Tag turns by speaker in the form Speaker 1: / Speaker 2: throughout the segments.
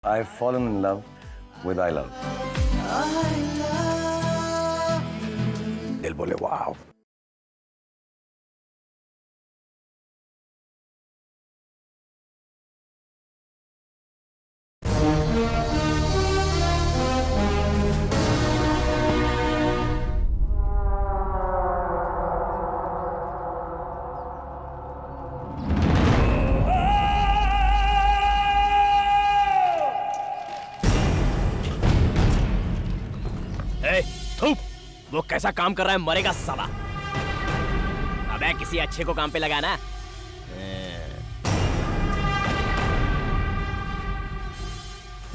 Speaker 1: I've fallen in love with I love. दिल बोले वाव.
Speaker 2: थूप, वो कैसा काम कर रहा है, मरेगा साला। अबे किसी अच्छे को काम पे लगाना।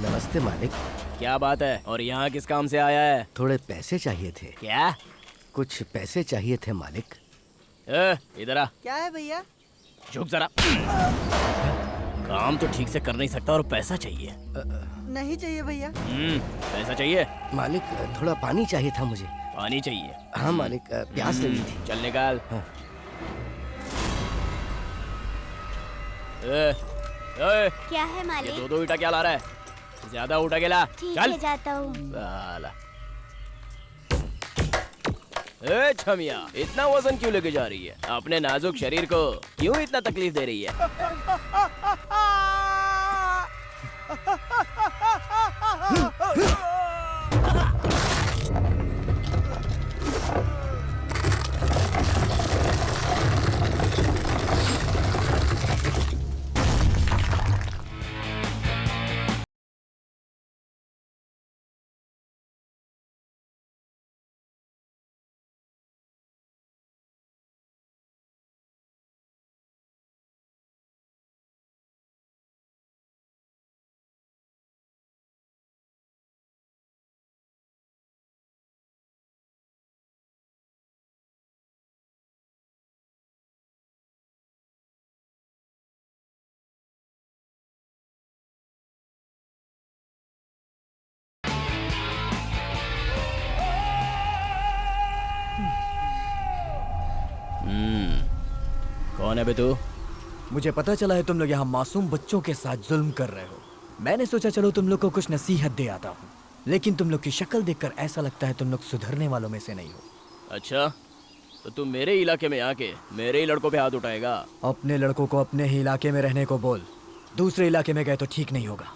Speaker 3: नमस्ते मालिक।
Speaker 2: क्या बात है? और यहाँ किस काम से आया है?
Speaker 3: थोड़े पैसे चाहिए थे।
Speaker 2: क्या?
Speaker 3: कुछ पैसे चाहिए थे मालिक।
Speaker 2: इधर आ।
Speaker 4: क्या है भैया?
Speaker 2: झुक जरा। काम तो ठीक से कर नहीं सकता और पैसा चाहिए।
Speaker 4: नहीं चाहिए भैया।
Speaker 2: पैसा चाहिए?
Speaker 3: मालिक थोड़ा पानी चाहिए था मुझे।
Speaker 2: पानी चाहिए?
Speaker 3: हाँ मालिक, प्यास लगी थी।
Speaker 2: चल निकाल।
Speaker 3: हाँ।
Speaker 5: क्या है
Speaker 2: ये
Speaker 5: मालिक?
Speaker 2: दो ईटा क्या ला रहा है? ज्यादा उठा के ला।
Speaker 5: ठीक
Speaker 2: चल
Speaker 5: है, जाता हूँ।
Speaker 2: साला। छमिया, इतना वजन क्यों लेके जा रही है? अपने नाजुक शरीर को क्यों इतना तकलीफ दे रही है? कौन है बे तू?
Speaker 6: मुझे पता चला है तुम लोग यहाँ मासूम बच्चों के साथ जुल्म कर रहे हो। मैंने सोचा चलो तुम लोग को कुछ नसीहत दे आता हूँ, लेकिन तुम लोग की शक्ल देखकर ऐसा लगता है तुम लोग सुधरने वालों में से नहीं हो।
Speaker 2: अच्छा, तो तू मेरे इलाके में आके मेरे ही लड़कों पे हाथ उठाएगा?
Speaker 6: अपने लड़कों को अपने ही इलाके में रहने को बोल, दूसरे इलाके में गए तो ठीक नहीं होगा।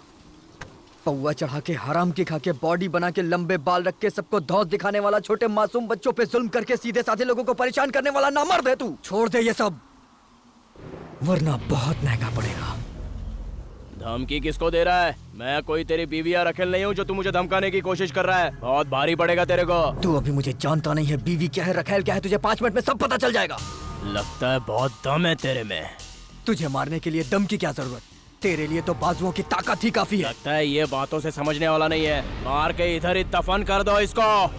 Speaker 6: पौवा चढ़ा के, हराम की खा के, बॉडी बना के, लंबे बाल रख के, सबको धौस दिखाने वाला, छोटे मासूम बच्चों पे जुल्म करके सीधे साधे लोगों को परेशान करने वाला नामर्द है तू। छोड़ दे ये सब, वरना बहुत महंगा पड़ेगा।
Speaker 2: धमकी किसको दे रहा है? मैं कोई तेरी बीवी या रखेल नहीं हूँ जो तू मुझे धमकाने की कोशिश कर रहा है। बहुत भारी पड़ेगा तेरे को।
Speaker 6: तू अभी मुझे जानता नहीं है, बीवी क्या है, रखेल क्या है, तुझे 5 मिनट में सब पता चल जाएगा।
Speaker 2: लगता है बहुत दम है तेरे में।
Speaker 6: तुझे मारने के लिए दम की क्या जरूरत? तेरे लिए तो बाजुओं की ताकत ही काफी है।
Speaker 2: लगता है ये बातों से समझने वाला नहीं है। मार के इधर ही दफन कर दो इसको।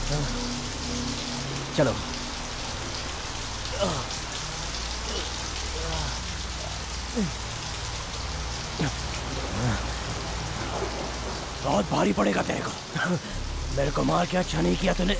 Speaker 6: चलो।
Speaker 2: बहुत भारी पड़ेगा तेरे को। मेरे को मार के अच्छा नहीं किया तूने।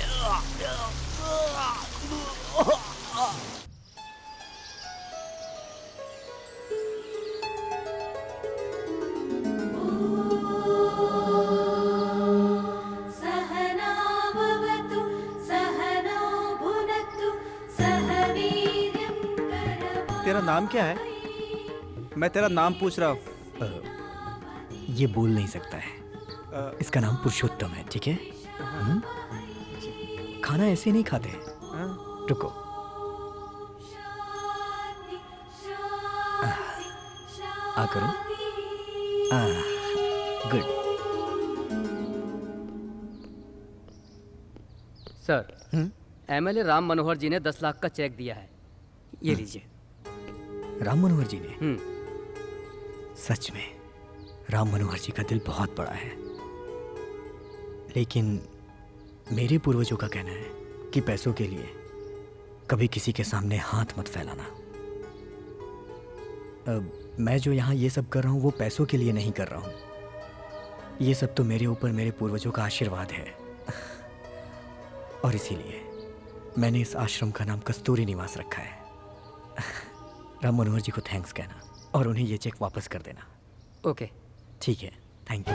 Speaker 7: सहना भवतु सहनौ भुनक्तु सह वीर्यं करवावहै।
Speaker 8: तेरा नाम क्या है? मैं तेरा नाम पूछ रहा हूँ।
Speaker 6: ये बोल नहीं सकता है। इसका नाम पुरुषोत्तम है, ठीक है? खाना ऐसे नहीं खाते। रुको। आ करो। Good.
Speaker 9: Sir, MLA Ram Manohar जी ने 10 लाख का चेक दिया है, ये लीजिए।
Speaker 6: राम मनोहर जी ने? सच में राम मनोहर जी का दिल बहुत बड़ा है, लेकिन मेरे पूर्वजों का कहना है कि पैसों के लिए कभी किसी के सामने हाथ मत फैलाना। मैं जो यहाँ ये सब कर रहा हूँ वो पैसों के लिए नहीं कर रहा हूँ। ये सब तो मेरे ऊपर मेरे पूर्वजों का आशीर्वाद है। और इसीलिए मैंने इस आश्रम का नाम कस्तूरी निवास रखा है। राम मनोहर जी को थैंक्स कहना और उन्हें ये चेक वापस कर देना।
Speaker 9: ओके।
Speaker 6: ठीक है, थैंक यू।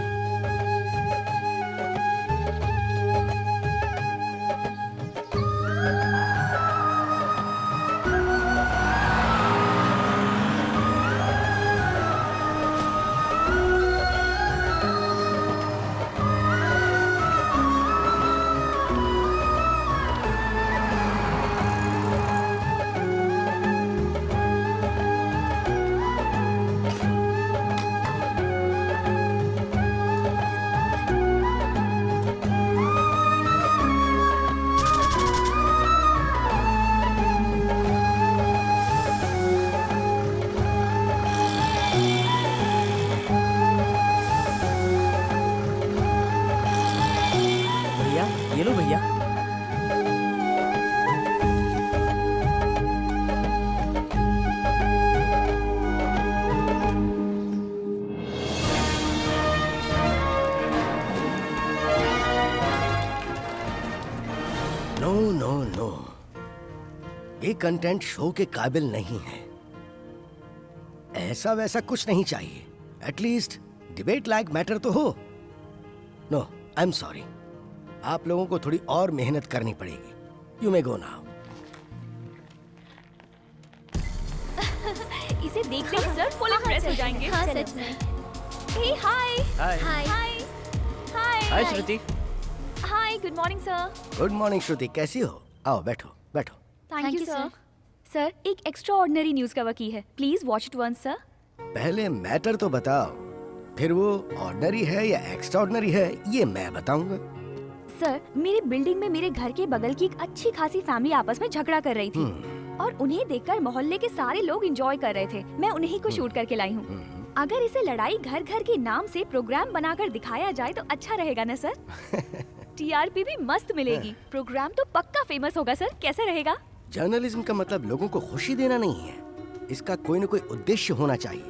Speaker 8: ये लो भैया।
Speaker 3: नो नो नो, ये कंटेंट शो के काबिल नहीं है। ऐसा वैसा कुछ नहीं चाहिए। एटलीस्ट डिबेट लाइक मैटर तो हो। No, I am sorry. आप लोगों को थोड़ी और मेहनत करनी पड़ेगी। You may go now.
Speaker 5: इसे देख लेंगे सर, फुल इम्प्रेस हो जाएंगे। हाँ सच में। Hey hi.
Speaker 9: Hi.
Speaker 5: Hi. Hi.
Speaker 9: Hi Shruti.
Speaker 5: Hi, good morning sir.
Speaker 3: Good morning Shruti, कैसी हो? आओ बैठो बैठो।
Speaker 5: Thank you sir. सर, एक एक्स्ट्रा ऑर्डिनरी न्यूज कवर की है, please watch it once sir.
Speaker 3: पहले मैटर तो बताओ, फिर वो ऑर्डिनरी है या एक्स्ट्रा ऑर्डिनरी है ये मैं बताऊंगा।
Speaker 5: सर, मेरी बिल्डिंग में मेरे घर के बगल की एक अच्छी खासी फैमिली आपस में झगड़ा कर रही थी और उन्हें देखकर मोहल्ले के सारे लोग एंजॉय कर रहे थे। मैं उन्हीं को शूट करके लाई हूँ। अगर इसे लड़ाई घर घर के नाम से प्रोग्राम बनाकर दिखाया जाए तो अच्छा रहेगा ना सर? टीआरपी भी मस्त मिलेगी। प्रोग्राम तो पक्का फेमस होगा सर, कैसे रहेगा?
Speaker 3: जर्नलिज्म का मतलब लोगों को खुशी देना नहीं है, इसका कोई न कोई उद्देश्य होना चाहिए।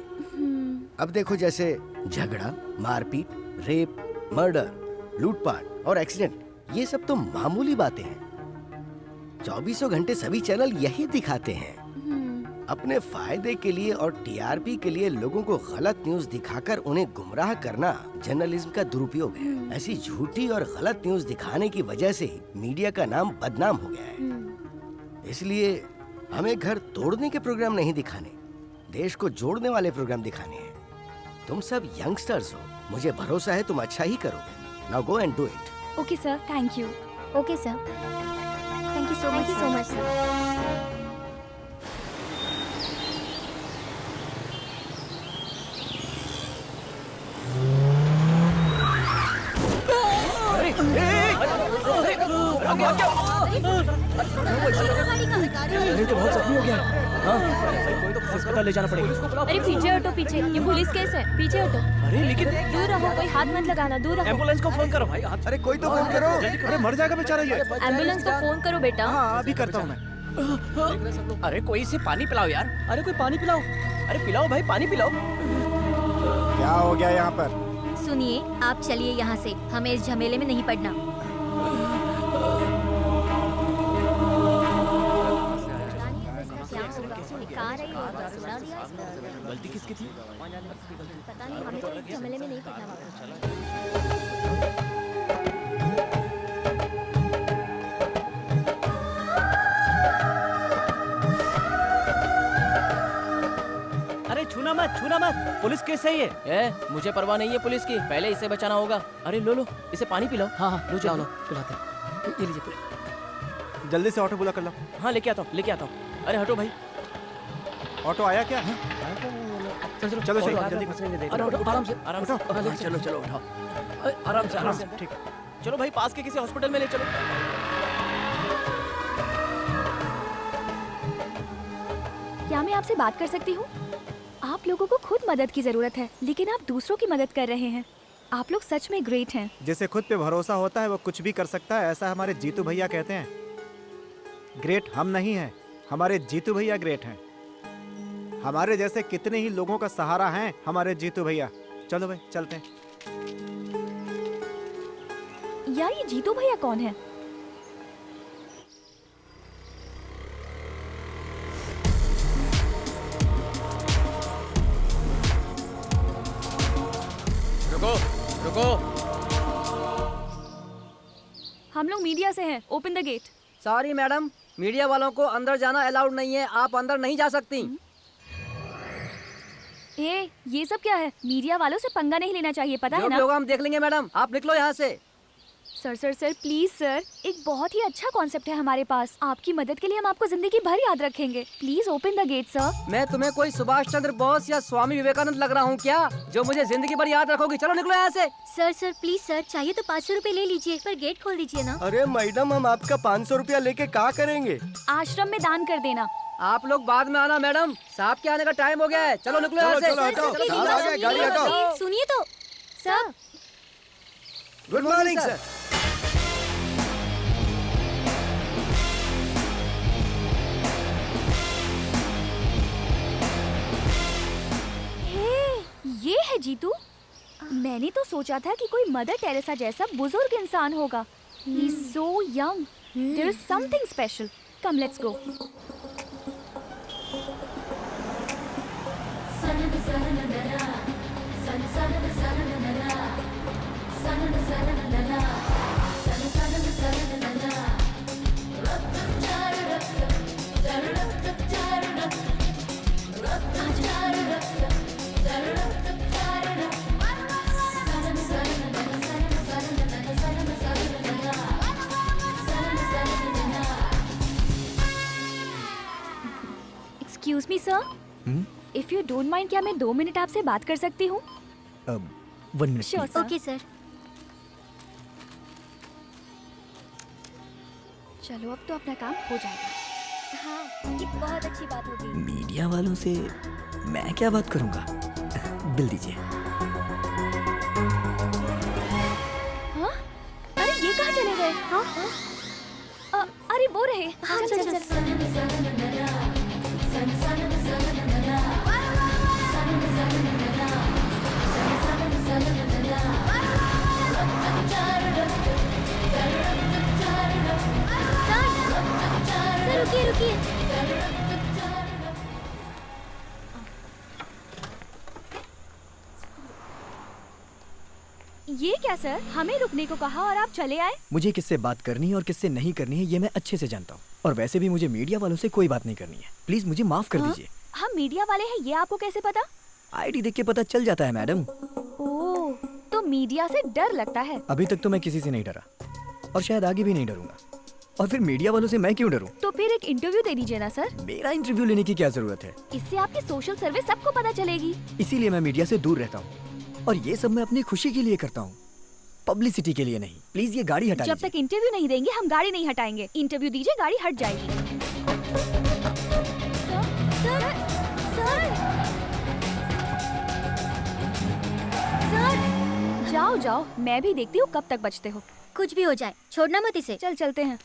Speaker 3: अब देखो, जैसे झगड़ा, मारपीट, रेप, मर्डर, लूटपाट और एक्सीडेंट, ये सब तो मामूली बातें हैं। 24 घंटे सभी चैनल यही दिखाते हैं। अपने फायदे के लिए और टीआरपी के लिए लोगों को गलत न्यूज दिखाकर उन्हें गुमराह करना जर्नलिज्म का दुरुपयोग है। ऐसी झूठी और गलत न्यूज दिखाने की वजह से मीडिया का नाम बदनाम हो गया है। इसलिए हमें घर तोड़ने के प्रोग्राम नहीं दिखाने, देश को जोड़ने वाले प्रोग्राम दिखाने हैं। तुम सब यंगस्टर्स हो, मुझे भरोसा है तुम अच्छा ही करोगे। Now go and do it.
Speaker 5: Okay sir, thank you.
Speaker 10: Okay sir, thank you so much sir.
Speaker 2: अरे तो बहुत जख्मी हो गया। हाँ, कोई तो अस्पताल ले जाना पड़ेगा।
Speaker 5: अरे पीछे हटो, पीछे, ये पुलिस केस है, पीछे हटो।
Speaker 2: अरे लेकिन
Speaker 5: दूर रहो, कोई हाथ मत लगाना, दूर रहो।
Speaker 2: एम्बुलेंस को फोन करो भाई।
Speaker 3: अरे कोई तो फोन करो।
Speaker 8: अरे मर जाएगा बेचारा ये।
Speaker 5: एम्बुलेंस को फोन करो बेटा।
Speaker 8: हाँ अभी करता हूँ मैं।
Speaker 2: अरे कोई इसे पानी पिलाओ यार। अरे कोई पानी पिलाओ। अरे पिलाओ भाई, पानी पिलाओ।
Speaker 8: क्या हो गया यहाँ पर?
Speaker 10: सुनिए, आप चलिए यहाँ से, हमें इस झमेले में नहीं पड़ना।
Speaker 2: गलती किसकी थी?
Speaker 10: पता नहीं, हमें तो इस झमेले में नहीं पड़ना।
Speaker 2: अरे छूना मत, पुलिस केस है ये। मुझे परवाह नहीं है पुलिस की, पहले इसे बचाना होगा। अरे लो, इसे पानी पिलाओ। हाँ, लो चलो, पिलाते। ये लीजिए,
Speaker 8: जल्दी से ऑटो बुला कर लो।
Speaker 2: हाँ लेके आता हूँ। अरे हटो भाई।
Speaker 8: ऑटो आया क्या?
Speaker 2: चलो
Speaker 8: चलो,
Speaker 2: जल्दी
Speaker 8: जल्दी
Speaker 2: फंसेंगे। अरे उठो, आराम से चलो उठाओ। आराम से ठीक है। चलो भाई, पास के किसी हॉस्पिटल में ले चलो।
Speaker 5: क्या मैं आपसे बात कर सकती हूँ? आप लोगों को खुद मदद की जरूरत है, लेकिन आप दूसरों की मदद कर रहे हैं। आप लोग सच में ग्रेट हैं।
Speaker 8: जिसे खुद पे भरोसा होता है वो कुछ भी कर सकता है, ऐसा हमारे जीतू भैया कहते हैं। ग्रेट हम नहीं हैं, हमारे जीतू भैया ग्रेट हैं। हमारे जैसे कितने ही लोगों का सहारा हैं हमारे जीतू भैया। चलो भाई चलते हैं।
Speaker 5: यार ये जीतू भैया कौन है?
Speaker 2: रुको।
Speaker 5: हम लोग मीडिया से हैं, open the gate.
Speaker 9: Sorry madam, media वालों को अंदर जाना अलाउड नहीं है, आप अंदर नहीं जा सकती।
Speaker 5: ये सब क्या है? मीडिया वालों से पंगा नहीं लेना चाहिए, पता है ना?
Speaker 9: लोग हम देख लेंगे मैडम, आप निकलो यहाँ से।
Speaker 5: सर प्लीज सर, एक बहुत ही अच्छा कॉन्सेप्ट है हमारे पास। आपकी मदद के लिए हम आपको जिंदगी भर याद रखेंगे। Please open the gate sir.
Speaker 9: मैं तुम्हें कोई सुभाष चंद्र बोस या स्वामी विवेकानंद लग रहा हूँ क्या, जो मुझे जिंदगी भर याद रखोगी? चलो निकलो यहाँ से।
Speaker 10: सर प्लीज सर, चाहिए तो 500 रुपए ले लीजिए, पर गेट खोल दीजिए ना।
Speaker 3: अरे मैडम, हम आपका 500 रुपया लेके क्या करेंगे?
Speaker 5: आश्रम में दान कर देना।
Speaker 9: आप लोग बाद में आना मैडम, साहब के आने का टाइम हो गया है। चलो निकलो यहाँ से।
Speaker 3: गाड़ी हटाओ।
Speaker 10: सुनिए तो सर।
Speaker 3: Good morning sir.
Speaker 5: ये है जीतू। मैंने तो सोचा था कि कोई मदर टेरेसा जैसा बुजुर्ग इंसान होगा। He is so young. There is something special. Come, let's go. Excuse me, sir. If you don't mind, क्या मैं 2 मिनट आपसे बात कर सकती हूँ?
Speaker 6: 1 minute.
Speaker 5: Sure, sir.
Speaker 10: Okay sir.
Speaker 5: चलो अब तो अपना काम हो जाएगा।
Speaker 10: हाँ, ये बहुत अच्छी बात होगी।
Speaker 6: मीडिया वालों से मैं क्या बात करूंगा? बिल दीजिए।
Speaker 5: हाँ? अरे ये कहाँ चले गए? हाँ? अरे वो रहे।
Speaker 10: हाँ, चल। सर रुकिए।
Speaker 5: ये क्या सर, हमें रुकने को कहा और आप चले आए?
Speaker 6: मुझे किससे बात करनी है और किससे नहीं करनी है ये मैं अच्छे से जानता हूँ, और वैसे भी मुझे मीडिया वालों से कोई बात नहीं करनी है। प्लीज मुझे माफ कर दीजिए।
Speaker 5: हम मीडिया वाले हैं, ये आपको कैसे पता?
Speaker 6: आईडी देख के पता चल जाता है मैडम।
Speaker 5: ओह, तो मीडिया से डर लगता है?
Speaker 6: अभी तक तो मैं किसी से नहीं डरा और शायद आगे भी नहीं डरूंगा, और फिर मीडिया वालों से मैं क्यों डरूं?
Speaker 5: तो फिर एक इंटरव्यू दे दीजिए ना सर।
Speaker 6: मेरा इंटरव्यू लेने की क्या जरूरत है?
Speaker 5: इससे आपकी सोशल सर्विस सबको पता चलेगी।
Speaker 6: इसीलिए मैं मीडिया से दूर रहता हूँ, और ये सब मैं अपनी खुशी के लिए करता हूँ। पब्लिसिटी के लिए नहीं, प्लीज ये गाड़ी हटा
Speaker 5: जब
Speaker 6: दीजिए।
Speaker 5: तक इंटरव्यू नहीं देंगे हम गाड़ी नहीं हटाएंगे। इंटरव्यू दीजिए, गाड़ी हट जाएगी। सर, सर, सर, जाओ जाओ, मैं भी देखती हूँ कब तक बचते हो।
Speaker 10: कुछ भी हो जाए छोड़ना मत इसे।
Speaker 5: चल चलते हैं।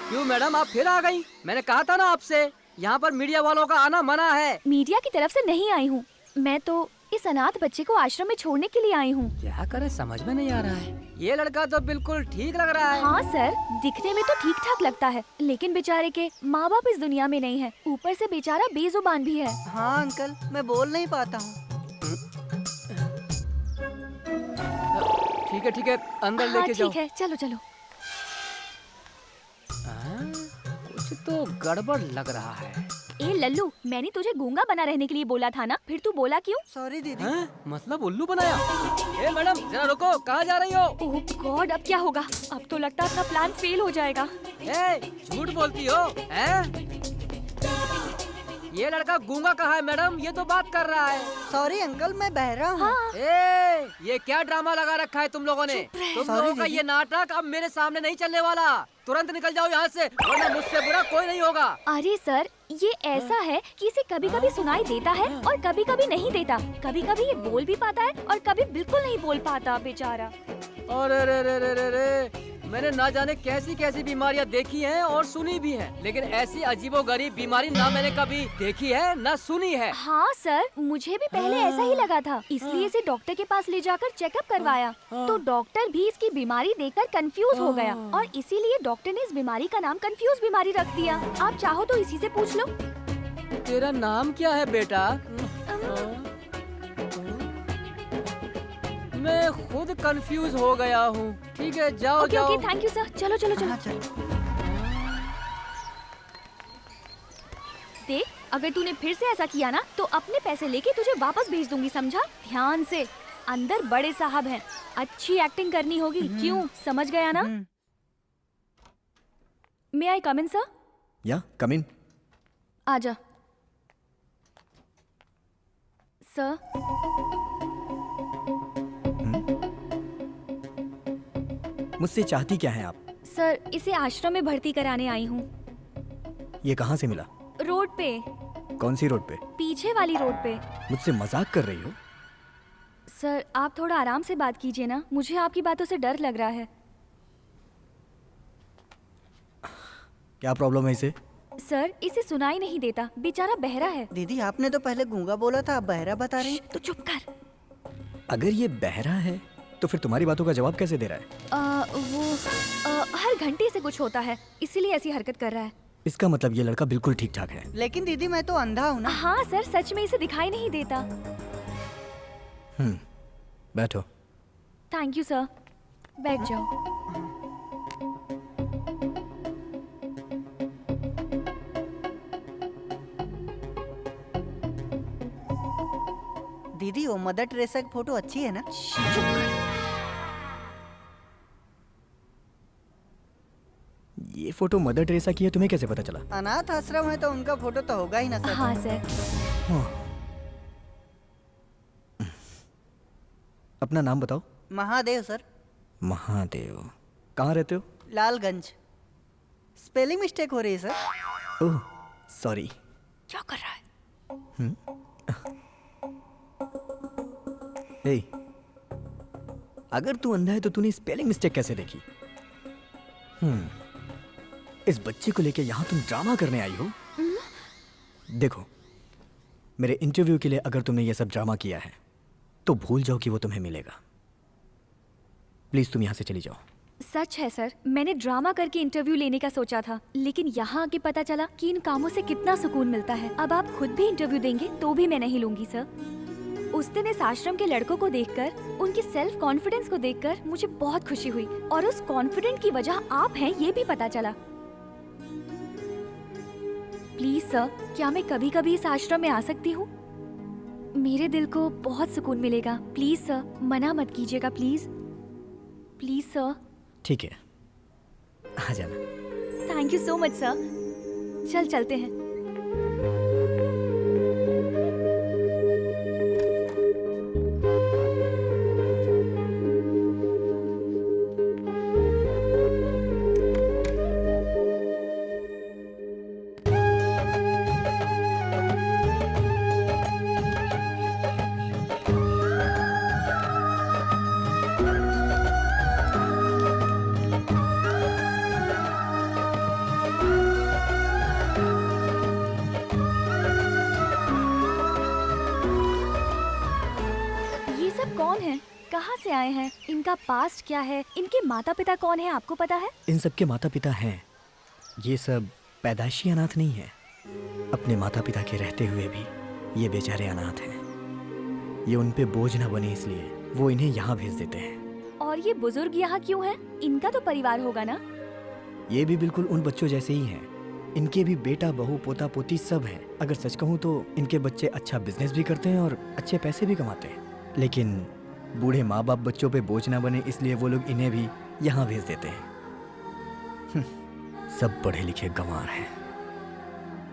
Speaker 9: क्यों मैडम आप फिर आ गई? मैंने कहा था ना आपसे, यहाँ पर मीडिया वालों का आना मना है।
Speaker 5: मीडिया की तरफ से नहीं आई हूँ, मैं तो इस अनाथ बच्चे को आश्रम में छोड़ने के लिए आई हूँ।
Speaker 9: क्या करे समझ में नहीं आ रहा है। ये लड़का तो बिल्कुल ठीक लग रहा है।
Speaker 5: हाँ सर, दिखने में तो ठीक ठाक लगता है, लेकिन बेचारे के माँ बाप इस दुनिया में नहीं है। ऊपर से बेचारा बेजुबान भी है।
Speaker 4: हाँ अंकल, मैं बोल नहीं पाता हूँ।
Speaker 9: ठीक है अंदर
Speaker 5: हाँ
Speaker 9: लेके जाओ।
Speaker 5: ठीक है, चलो चलो।
Speaker 9: कुछ तो गड़बड़ लग रहा है।
Speaker 5: ए लल्लू, मैंने तुझे गूंगा बना रहने के लिए बोला था ना, फिर तू बोला क्यों?
Speaker 4: सॉरी दीदी।
Speaker 9: मतलब उल्लू बनाया? ए मैडम जरा रुको, कहाँ जा रही हो?
Speaker 5: ओह गॉड, अब क्या होगा? अब तो लगता है अपना प्लान फेल हो जाएगा।
Speaker 9: ए झूठ बोलती हो हैं? ये लड़का गूंगा कहाँ है मैडम? ये तो बात कर रहा है।
Speaker 4: सॉरी अंकल, मैं बहरा हूँ।
Speaker 5: हाँ।
Speaker 9: ए, ये क्या ड्रामा लगा रखा है तुम लोगों ने? तुम
Speaker 4: Sorry,
Speaker 9: लोगों का
Speaker 4: दीदी।
Speaker 9: ये नाटक अब मेरे सामने नहीं चलने वाला। तुरंत निकल जाओ यहाँ से, वरना मुझसे बुरा कोई नहीं होगा।
Speaker 5: अरे सर, ये ऐसा है कि इसे कभी कभी सुनाई देता है और कभी कभी नहीं देता। कभी कभी ये बोल भी पाता है और कभी बिल्कुल नहीं बोल पाता बेचारा।
Speaker 9: अरे रे रे रे रे रे, मैंने ना जाने कैसी कैसी बीमारियां देखी हैं और सुनी भी हैं, लेकिन ऐसी अजीबोगरीब बीमारी ना मैंने कभी देखी है ना सुनी है।
Speaker 5: हाँ सर, मुझे भी पहले ऐसा ही लगा था, इसलिए इसे डॉक्टर के पास ले जाकर चेकअप करवाया। तो डॉक्टर भी इसकी बीमारी देखकर कंफ्यूज हो गया और इसीलिए डॉक्टर ने इस बीमारी का नाम कंफ्यूज बीमारी रख दिया। आप चाहो तो इसी से पूछ लो।
Speaker 9: तेरा नाम क्या है बेटा? मैं खुद कंफ्यूज हो गया हूँ। ठीक है जाओ
Speaker 5: ओके
Speaker 9: जाओ।
Speaker 5: Okay, thank you sir. चलो चलो चलो।
Speaker 4: हाँ चलो।
Speaker 5: देख, अगर तूने फिर से ऐसा किया ना तो अपने पैसे लेके तुझे वापस भेज दूंगी, समझा? ध्यान से, अंदर बड़े साहब हैं, अच्छी एक्टिंग करनी होगी। क्यों, समझ गया ना? मे आई कम इन सर?
Speaker 6: या कम इन।
Speaker 5: आजा सर।
Speaker 6: मुझसे चाहती क्या हैं आप?
Speaker 5: सर, इसे आश्रम में भर्ती कराने आई हूँ।
Speaker 6: ये कहाँ से मिला?
Speaker 5: रोड पे,
Speaker 6: कौन सी रोड पे?
Speaker 5: पीछे वाली रोड पे।
Speaker 6: मुझसे मजाक कर रही हो?
Speaker 5: सर, आप थोड़ा आराम से बात कीजिए ना, मुझे आपकी बातों से डर लग रहा है।
Speaker 6: क्या प्रॉब्लम है इसे?
Speaker 5: सर, इसे सुनाई नहीं देता, बेचारा बहरा है।
Speaker 4: दीदी आपने तो पहले गूंगा बोला था, अब बहरा बता रही हैं।
Speaker 5: तो चुप कर।
Speaker 6: अगर ये बहरा है तो फिर तुम्हारी बातों का जवाब कैसे दे रहा है?
Speaker 5: हर घंटे से कुछ होता है, इसीलिए ऐसी हरकत कर रहा है।
Speaker 6: इसका मतलब ये लड़का बिल्कुल ठीक ठाक है।
Speaker 4: लेकिन दीदी मैं तो अंधा हूँ ना।
Speaker 5: हाँ सर, सच में इसे दिखाई नहीं देता।
Speaker 6: बैठो।
Speaker 5: थैंक यू सर, बैठ जाओ।
Speaker 4: दीदी वो मदर टेरेसा की फोटो अच्छी है ना?
Speaker 5: चुप कर।
Speaker 6: ये फोटो मदर टेरेसा की है, तुम्हें कैसे पता चला?
Speaker 4: अनाथ आश्रम है तो उनका फोटो तो होगा ही ना सर।
Speaker 5: हाँ सर।
Speaker 6: अपना नाम बताओ।
Speaker 4: महादेव सर।
Speaker 6: महादेव। कहाँ रहते हो?
Speaker 4: लालगंज। स्पेलिंग मिस्टेक हो रही है सर।
Speaker 6: Oh sorry.
Speaker 5: क्या कर रहा है?
Speaker 6: हे, अगर तू अंधा है तो तूने स्पेलिंग मिस्टेक कैसे देखी? इस बच्चे को लेके यहाँ तुम ड्रामा करने आई हो? देखो, मेरे इंटरव्यू के लिए अगर तुमने ये सब ड्रामा किया है तो भूल जाओ कि वो तुम्हें मिलेगा। प्लीज तुम यहाँ से चली जाओ।
Speaker 5: सच है सर, मैंने ड्रामा करके इंटरव्यू लेने का सोचा था, लेकिन यहाँ आके पता चला कि इन कामों से कितना सुकून मिलता है। अब आप खुद भी इंटरव्यू देंगे तो भी मैं नहीं लूंगी सर। उस दिन इस आश्रम के लड़कों को देखकर, उनकी सेल्फ कॉन्फिडेंस को देखकर मुझे बहुत खुशी हुई, और उस कॉन्फिडेंट की वजह आप हैं ये भी पता चला। प्लीज सर, क्या मैं कभी कभी इस आश्रम में आ सकती हूँ? मेरे दिल को बहुत सुकून मिलेगा। प्लीज सर, मना मत कीजिएगा, प्लीज प्लीज सर।
Speaker 6: ठीक है, आ जाना।
Speaker 5: Thank you so much sir. चल चलते हैं। सब कौन है? कहाँ से आए हैं? इनका पास्ट क्या है? इनके माता पिता कौन है? आपको पता है?
Speaker 6: इन सब के माता पिता हैं। ये सब पैदाइशी अनाथ नहीं है। अपने माता पिता के रहते हुए भी ये बेचारे अनाथ हैं। ये उन पे बोझ ना बने इसलिए वो इन्हें यहाँ भेज देते हैं।
Speaker 5: और ये बुजुर्ग यहाँ क्यों हैं? इनका तो परिवार होगा ना?
Speaker 6: ये भी बिल्कुल उन बच्चों जैसे ही हैं। इनके भी बेटा बहू पोता पोती सब हैं। अगर सच कहूँ तो इनके बच्चे अच्छा बिजनेस भी करते हैं और अच्छे पैसे भी कमाते हैं। लेकिन बूढ़े माँ बाप बच्चों पे बोझ ना बने इसलिए वो लोग इन्हें भी यहाँ भेज देते हैं। सब पढ़े लिखे गंवार हैं।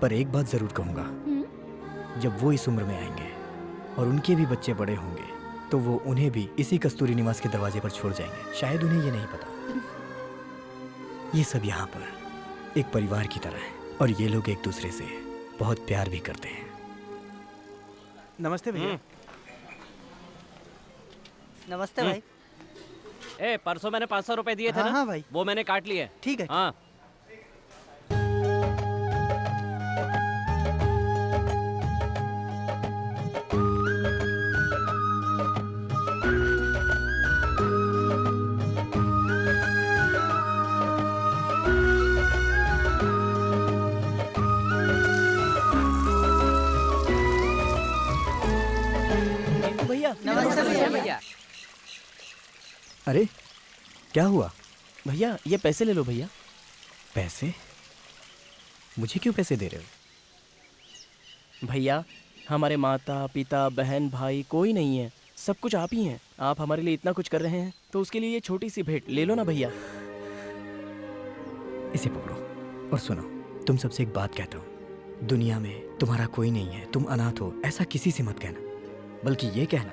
Speaker 6: पर एक बात जरूर कहूँगा, जब वो इस उम्र में आएंगे और उनके भी बच्चे बड़े होंगे तो वो उन्हें भी इसी कस्तूरी निवास के दरवाजे पर छोड़ जाएंगे। शायद उन्हें ये नहीं पता, ये सब यहाँ पर एक परिवार की तरह है और ये लोग एक दूसरे से बहुत प्यार भी करते हैं।
Speaker 8: नमस्ते भैया।
Speaker 4: नमस्ते भाई।
Speaker 2: ए, परसों मैंने 500 रुपए दिए थे
Speaker 4: हाँ,
Speaker 2: ना?
Speaker 4: हाँ भाई।
Speaker 2: वो मैंने काट लिए।
Speaker 4: ठीक है।
Speaker 2: हाँ। भैया
Speaker 4: नमस्ते भैया।
Speaker 9: भैया
Speaker 6: अरे क्या हुआ?
Speaker 2: भैया ये पैसे ले लो भैया।
Speaker 6: पैसे? मुझे क्यों पैसे दे रहे हो?
Speaker 2: भैया हमारे माता पिता बहन भाई कोई नहीं है, सब कुछ आप ही हैं। आप हमारे लिए इतना कुछ कर रहे हैं तो उसके लिए ये छोटी सी भेंट ले लो ना भैया।
Speaker 6: इसे पकड़ो और सुनो, तुम सबसे एक बात कहता हूँ। दुनिया में तुम्हारा कोई नहीं है, तुम अनाथ हो, ऐसा किसी से मत कहना। बल्कि ये कहना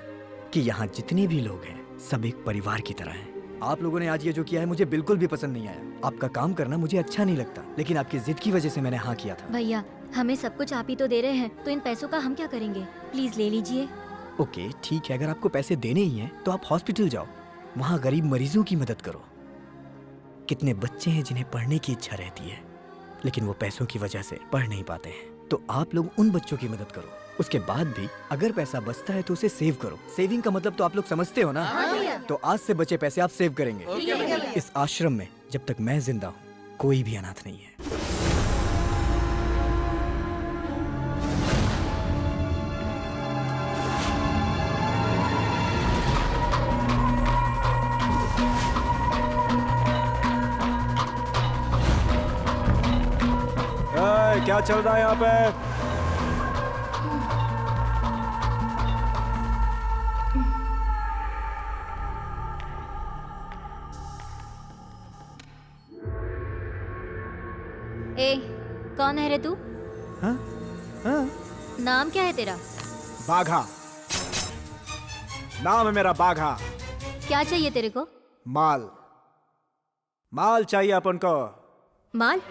Speaker 6: कि यहाँ जितने भी लोग हैं सब एक परिवार की तरह हैं। आप लोगों ने आज ये जो किया है मुझे बिल्कुल भी पसंद नहीं आया। आपका काम करना मुझे अच्छा नहीं लगता, लेकिन आपकी जिद की वजह से मैंने हाँ किया था।
Speaker 10: भैया हमें सब कुछ आप ही तो दे रहे हैं, तो इन पैसों का हम क्या करेंगे? प्लीज ले लीजिए।
Speaker 6: ओके ठीक है, अगर आपको पैसे देने ही हैं तो आप हॉस्पिटल जाओ, वहाँ गरीब मरीजों की मदद करो। कितने बच्चे हैं जिन्हें पढ़ने की इच्छा रहती है लेकिन वो पैसों की वजह से पढ़ नहीं पाते हैं, तो आप लोग उन बच्चों की मदद करो। उसके बाद भी अगर पैसा बचता है तो उसे सेव करो। सेविंग का मतलब तो आप लोग समझते हो ना? तो आज से बचे पैसे आप सेव करेंगे। इस आश्रम में जब तक मैं जिंदा हूँ कोई भी अनाथ नहीं है।
Speaker 8: क्या चल रहा है यहाँ पे?
Speaker 10: ए, कौन है रे तू?
Speaker 8: हाँ? हाँ?
Speaker 10: नाम क्या है तेरा?
Speaker 8: बाघा। नाम है मेरा बाघा।
Speaker 10: क्या चाहिए तेरे को?
Speaker 8: माल। माल चाहिए अपन को।
Speaker 10: माल?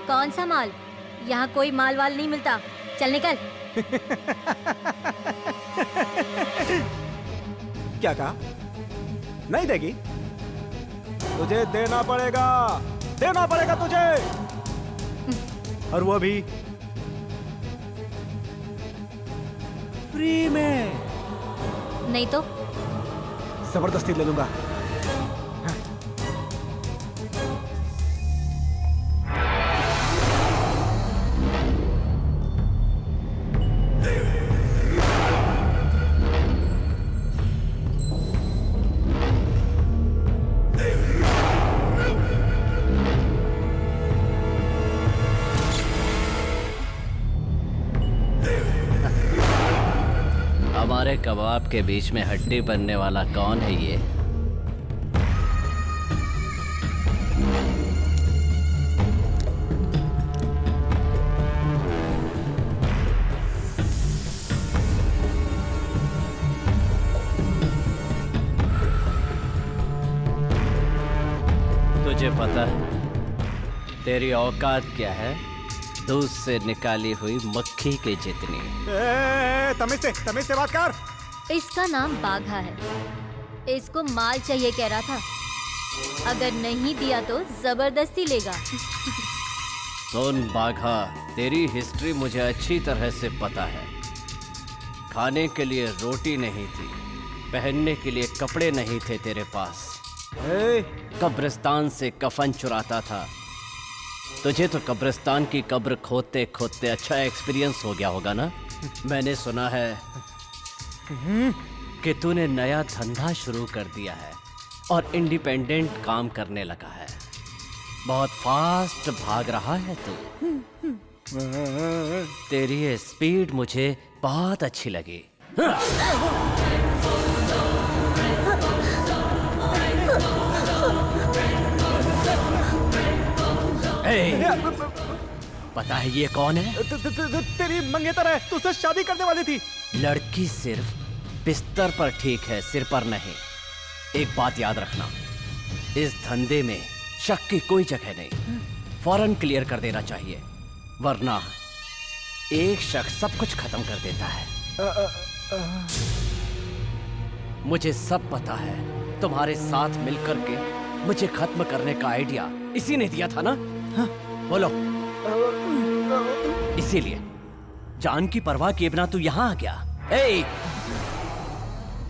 Speaker 10: कौन सा माल? यहाँ कोई माल वाल नहीं मिलता, चल निकल।
Speaker 8: क्या कहा? नहीं देगी? तुझे देना पड़ेगा, देना पड़ेगा तुझे। और वो भी फ्री में।
Speaker 10: नहीं तो
Speaker 8: जबरदस्ती ले लूंगा।
Speaker 2: हमारे कबाब के बीच में हड्डी बनने वाला कौन है ये? तुझे पता है तेरी औकात क्या है? दूध से निकाली हुई मक्खी के जितनी।
Speaker 8: तमीज से बात कर।
Speaker 10: इसका नाम बाघा है, इसको माल चाहिए कह रहा था, अगर नहीं दिया तो जबरदस्ती लेगा।
Speaker 2: सुन बाघा, तेरी हिस्ट्री मुझे अच्छी तरह से पता है। खाने के लिए रोटी नहीं थी पहनने के लिए कपड़े नहीं थे तेरे पास। कब्रिस्तान से कफन चुराता था। तुझे तो कब्रिस्तान की कब्र खोदते खोदते अच्छा एक्सपीरियंस हो गया होगा ना। मैंने सुना है कि तूने नया धंधा शुरू कर दिया है और इंडिपेंडेंट काम करने लगा है। बहुत फास्ट भाग रहा है तू। तेरी ये स्पीड मुझे बहुत अच्छी लगी। पता है ये कौन है?
Speaker 8: तेरी मंगेतर है, तू उससे शादी करने वाली थी।
Speaker 2: लड़की सिर्फ बिस्तर पर ठीक है, सिर पर नहीं। एक बात याद रखना, इस धंधे में शक की कोई जगह नहीं। फौरन क्लियर कर देना चाहिए, वरना एक शख्स सब कुछ खत्म कर देता है। मुझे सब पता है। तुम्हारे साथ मिलकर के मुझे खत्म करने का आइडिया इसी ने दिया था ना? हाँ? बोलो। इसीलिए जान की परवाह किए बिना तू यहां आ गया।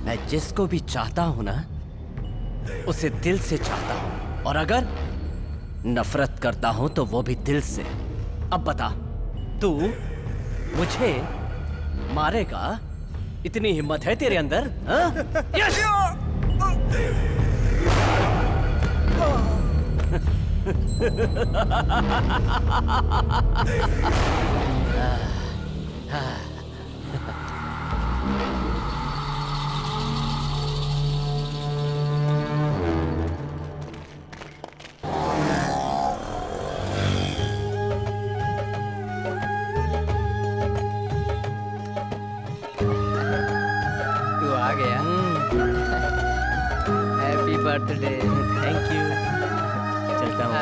Speaker 2: मैं जिसको भी चाहता हूं ना, उसे दिल से चाहता हूं, और अगर नफरत करता हूं तो वो भी दिल से। अब बता, तू मुझे मारेगा? इतनी हिम्मत है तेरे अंदर? यस!
Speaker 9: तू आ गया। Happy birthday.
Speaker 2: Thank you. चलता हूँ।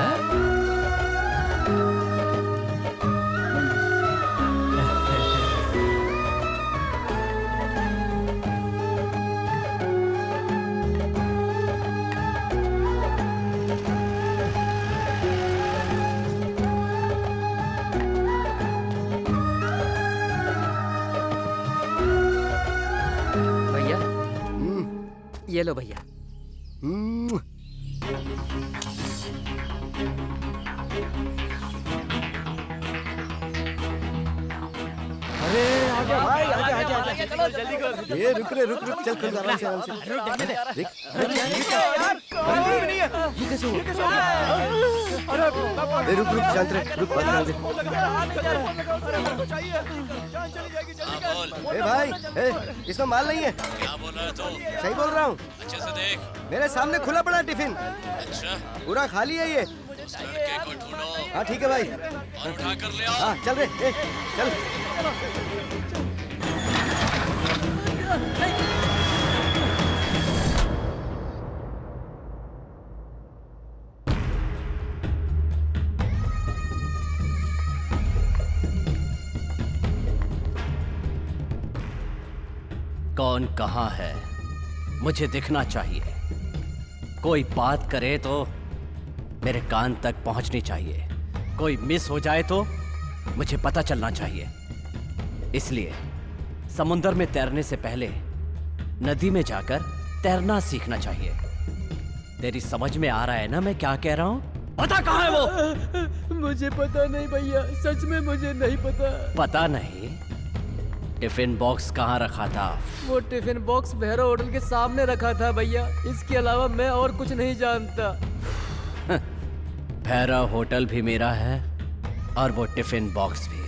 Speaker 9: भैया, ये लो भैया।
Speaker 8: अरे आगे भाई, आगे आगे आगे, चलो जल्दी कर।
Speaker 3: ये रुक चल खुद आराम से आराम से। देख
Speaker 8: ये कैसे हुआ? अरे
Speaker 3: रुक शांत रह, रुक बात करने दे। ए भाई, इसमें माल नहीं है।
Speaker 2: क्या बोल रहा है तू?
Speaker 3: सही बोल रहा हूँ।
Speaker 2: अच्छे से देख।
Speaker 3: मेरे सामने खुला पड़ा टिफिन,
Speaker 2: अच्छा,
Speaker 3: पूरा खाली है ये।
Speaker 2: उस लड़के को ढूंढो
Speaker 3: हाँ ठीक है भाई।
Speaker 2: और उठा कर ले आओ।
Speaker 3: हाँ चल रे, चल।
Speaker 2: कौन कहाँ है मुझे दिखना चाहिए। कोई बात करे तो मेरे कान तक पहुंचनी चाहिए। कोई मिस हो जाए तो मुझे पता चलना चाहिए। इसलिए समुंदर में तैरने से पहले नदी में जाकर तैरना सीखना चाहिए। तेरी समझ में आ रहा है ना मैं क्या कह रहा हूँ? पता कहाँ है वो?
Speaker 9: मुझे पता नहीं भैया, सच में मुझे नहीं पता।
Speaker 2: पता नहीं? टिफिन बॉक्स कहाँ रखा था?
Speaker 9: वो टिफिन बॉक्स भैरव होटल के सामने रखा था भैया। इसके अलावा मैं और कुछ नहीं जानता।
Speaker 2: भैरव होटल भी मेरा है और वो टिफिन बॉक्स भी।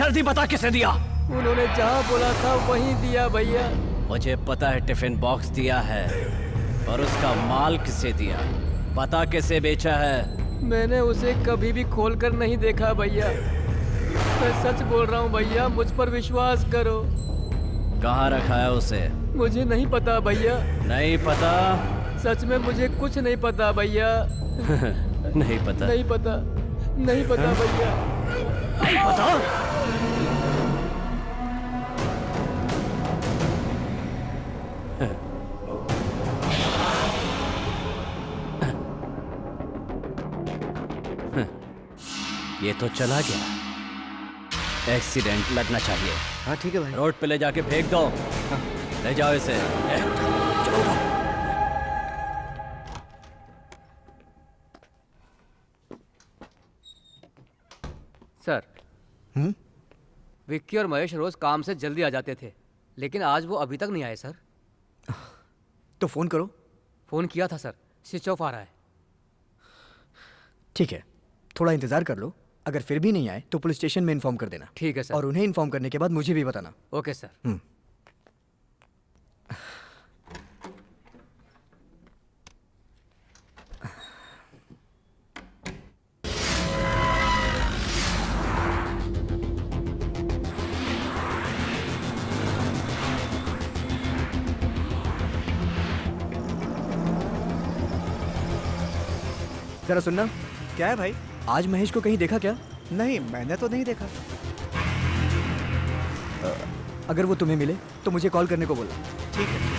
Speaker 2: जल्दी बता किसे दिया?
Speaker 9: उन्होंने जहाँ बोला था वहीं दिया भैया।
Speaker 2: मुझे पता है टिफिन बॉक्स दिया है, पर उसका माल किसे दिया? पता किसे बेचा है?
Speaker 9: मैंने उसे कभी भी खोलकर नहीं देखा भैया। मैं सच बोल रहा हूँ भैया, मुझ पर विश्वास करो।
Speaker 2: कहाँ रखा है उसे?
Speaker 9: मुझे नहीं पता भैया।
Speaker 2: नहीं पता
Speaker 9: सच में मुझे कुछ नहीं पता भैया।
Speaker 2: नहीं पता?
Speaker 9: नहीं पता, नहीं पता भैया।
Speaker 2: नहीं पता? ये तो चला गया। एक्सीडेंट लगना चाहिए।
Speaker 3: हाँ ठीक है भाई।
Speaker 2: रोड पे ले जाके फेंक दो। ले जाओ इसे।
Speaker 9: सर, विक्की और महेश रोज काम से जल्दी आ जाते थे, लेकिन आज वो अभी तक नहीं आए सर।
Speaker 6: तो फोन करो।
Speaker 9: फोन किया था सर, स्विच ऑफ आ रहा है।
Speaker 6: ठीक है, थोड़ा इंतजार कर लो। अगर फिर भी नहीं आए तो पुलिस स्टेशन में इन्फॉर्म कर देना।
Speaker 9: ठीक है सर।
Speaker 6: और उन्हें इन्फॉर्म करने के बाद मुझे भी बताना।
Speaker 9: Okay sir.
Speaker 6: जरा सुनना।
Speaker 8: क्या है भाई?
Speaker 6: आज महेश को कहीं देखा क्या?
Speaker 8: नहीं, मैंने तो नहीं देखा।
Speaker 6: अगर वो तुम्हें मिले तो मुझे कॉल करने को बोला।
Speaker 8: ठीक है।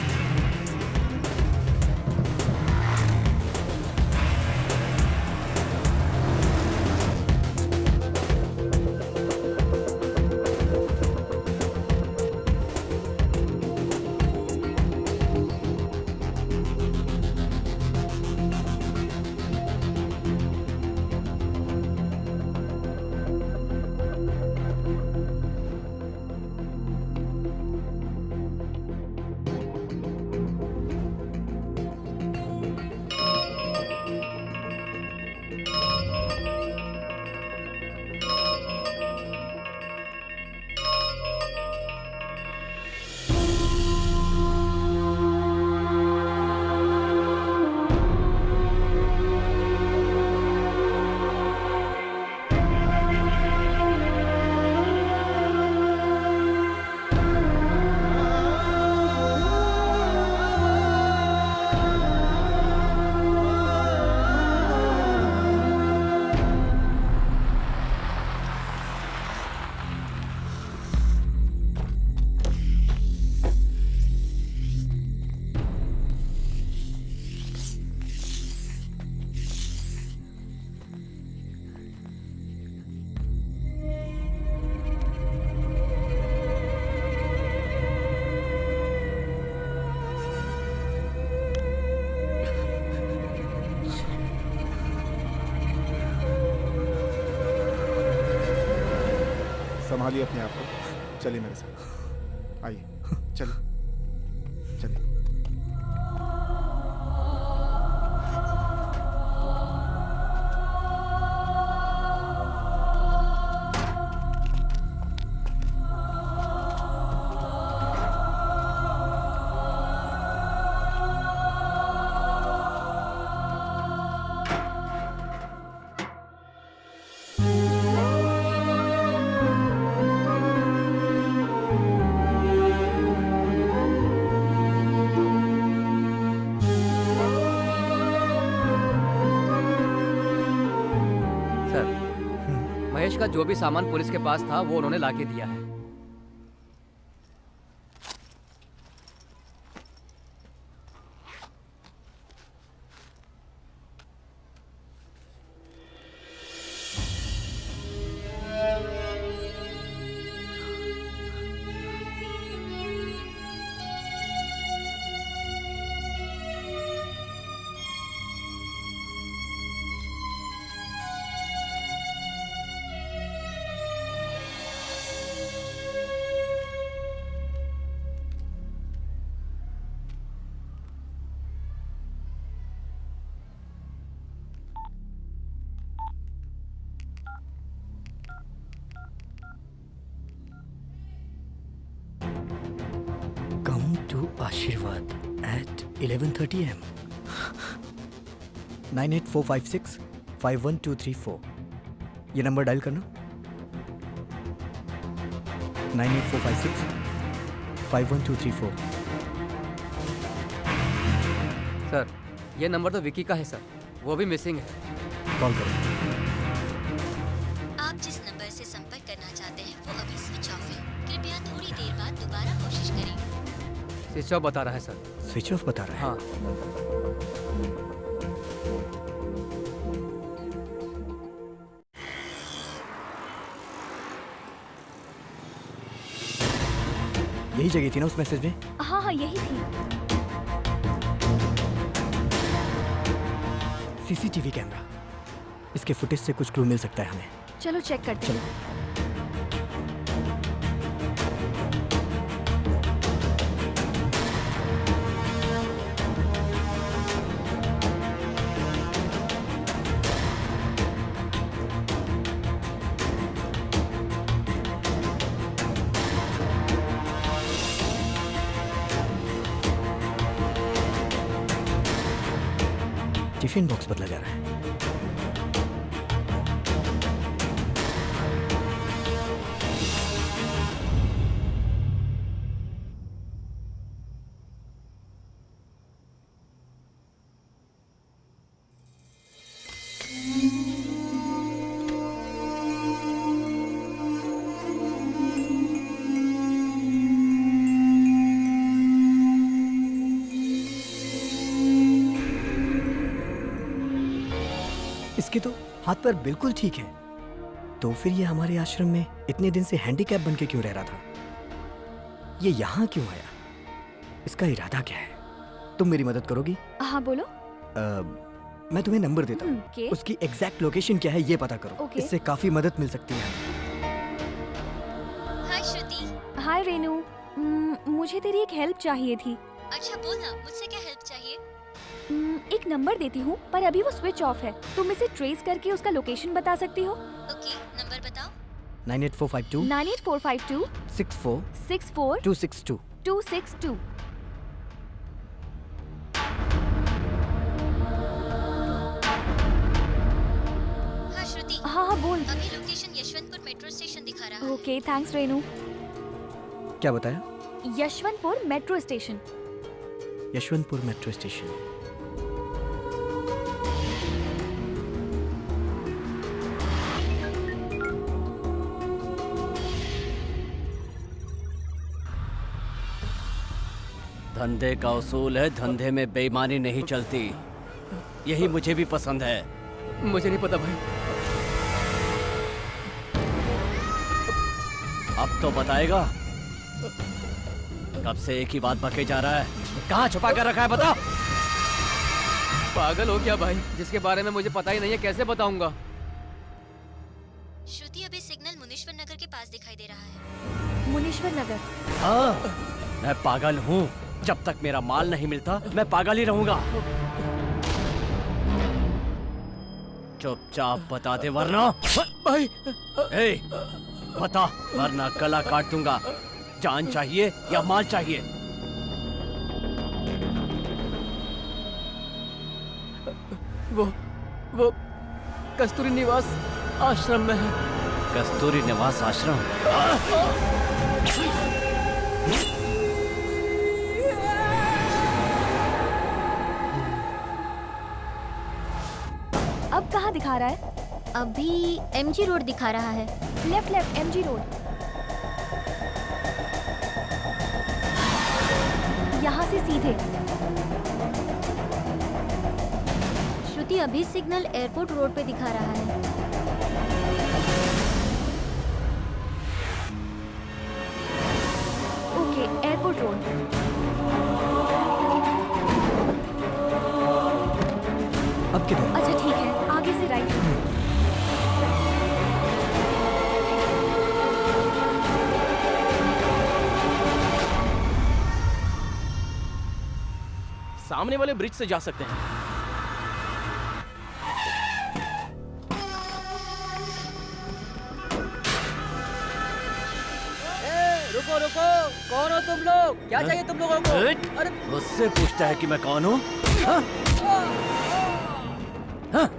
Speaker 8: संभालिए अपने आप को। चलिए मेरे साथ, आइए। चलिए चलिए।
Speaker 9: महेश का जो भी सामान पुलिस के पास था वो उन्होंने लाके दिया है।
Speaker 6: Come to Ashirwad at 11:30 am. 98456 51234। ये नंबर डायल करना। 98456 51234।
Speaker 9: सर ये नंबर तो विकी का है सर, वो भी मिसिंग है।
Speaker 6: कॉल करो।
Speaker 10: आप जिस नंबर से संपर्क करना चाहते हैं वो अभी स्विच ऑफ है। कृपया थोड़ी देर बाद दोबारा कोशिश करें।
Speaker 9: स्विच ऑफ बता रहा है सर।
Speaker 6: स्विच ऑफ बता रहा है।
Speaker 9: हाँ।
Speaker 6: यही जगह थी ना उस मैसेज में?
Speaker 5: हाँ हाँ यही थी।
Speaker 6: सीसीटीवी कैमरा, इसके फुटेज से कुछ क्लू मिल सकता है हमें।
Speaker 5: चलो चेक करते हैं।
Speaker 6: टिफिन बॉक्स बदला जा रहा है। इसके तो हाथ पर बिल्कुल ठीक है, तो फिर ये हमारे आश्रम में इतने दिन से हैंडीकैप बन के क्यों रह रहा था? ये यहाँ क्यों आया? इसका इरादा क्या है? तुम मेरी मदद करोगी?
Speaker 5: हाँ बोलो।
Speaker 6: मैं तुम्हें नंबर देता हूँ।
Speaker 5: ओके।
Speaker 6: उसकी एग्जैक्ट लोकेशन क्या है ये पता करो।
Speaker 5: ओके।
Speaker 6: इससे काफी मदद मिल सकती है।
Speaker 10: हाय श्रुति।
Speaker 5: हाय रेनू, मुझे तेरी एक हेल्प चाहिए थी।
Speaker 10: अच्छा बोलना, मुझसे क्या हेल्प चाहिए?
Speaker 5: एक नंबर देती हूँ पर अभी वो स्विच ऑफ है। तुम इसे ट्रेस करके उसका लोकेशन बता सकती हो?
Speaker 10: ओके, नंबर बताओ।
Speaker 6: 98452
Speaker 5: 98452
Speaker 6: 64
Speaker 5: 64
Speaker 6: 262।
Speaker 5: 262।
Speaker 10: हाँ श्रुति।
Speaker 5: हाँ हाँ बोल।
Speaker 10: अभी लोकेशन यशवंतपुर मेट्रो स्टेशन दिखा रहा है।
Speaker 5: Okay thanks Renu.
Speaker 6: क्या बताया?
Speaker 5: Yeshwantpur metro station.
Speaker 6: Yeshwantpur metro station.
Speaker 2: धंधे का उसूल है, धंधे में बेईमानी नहीं चलती। यही मुझे भी पसंद है।
Speaker 9: मुझे नहीं पता भाई।
Speaker 2: अब तो बताएगा। कब से एक ही बात बके जा रहा है। कहाँ छुपा कर रखा है बता।
Speaker 9: पागल हो क्या भाई? जिसके बारे में मुझे पता ही नहीं है कैसे बताऊंगा?
Speaker 10: श्रुति अभी सिग्नल मुनीश्वर नगर के पास दिखाई दे रहा है।
Speaker 5: मुनीश्वर नगर।
Speaker 2: हाँ, मैं पागल हूँ। जब तक मेरा माल नहीं मिलता मैं पागल ही रहूंगा। चुपचाप बता दे वरना।
Speaker 9: भाई
Speaker 2: ए, बता वरना गला काट दूंगा। जान चाहिए या माल चाहिए?
Speaker 9: वो कस्तूरी निवास आश्रम में है।
Speaker 2: कस्तूरी निवास आश्रम?
Speaker 5: अब कहाँ दिखा रहा है?
Speaker 10: अभी एमजी रोड दिखा रहा है।
Speaker 5: Left left MG road. यहाँ से सीधे।
Speaker 10: श्रुति अभी सिग्नल एयरपोर्ट रोड पे दिखा रहा है।
Speaker 5: Okay airport road.
Speaker 6: अब किधर?
Speaker 5: अच्छा ठीक है, आगे से राइट।
Speaker 2: सामने वाले ब्रिज से जा सकते हैं।
Speaker 9: रुको रुको, कौन हो तुम लोग? क्या चाहिए तुम लोगों को? अरे
Speaker 2: मुझसे पूछता है कि मैं कौन हूँ? हाँ? हाँ?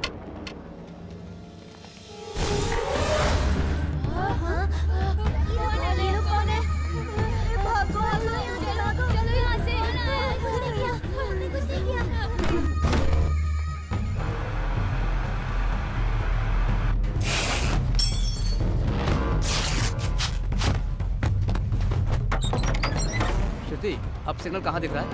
Speaker 9: सिग्नल कहाँ दिख रहा है?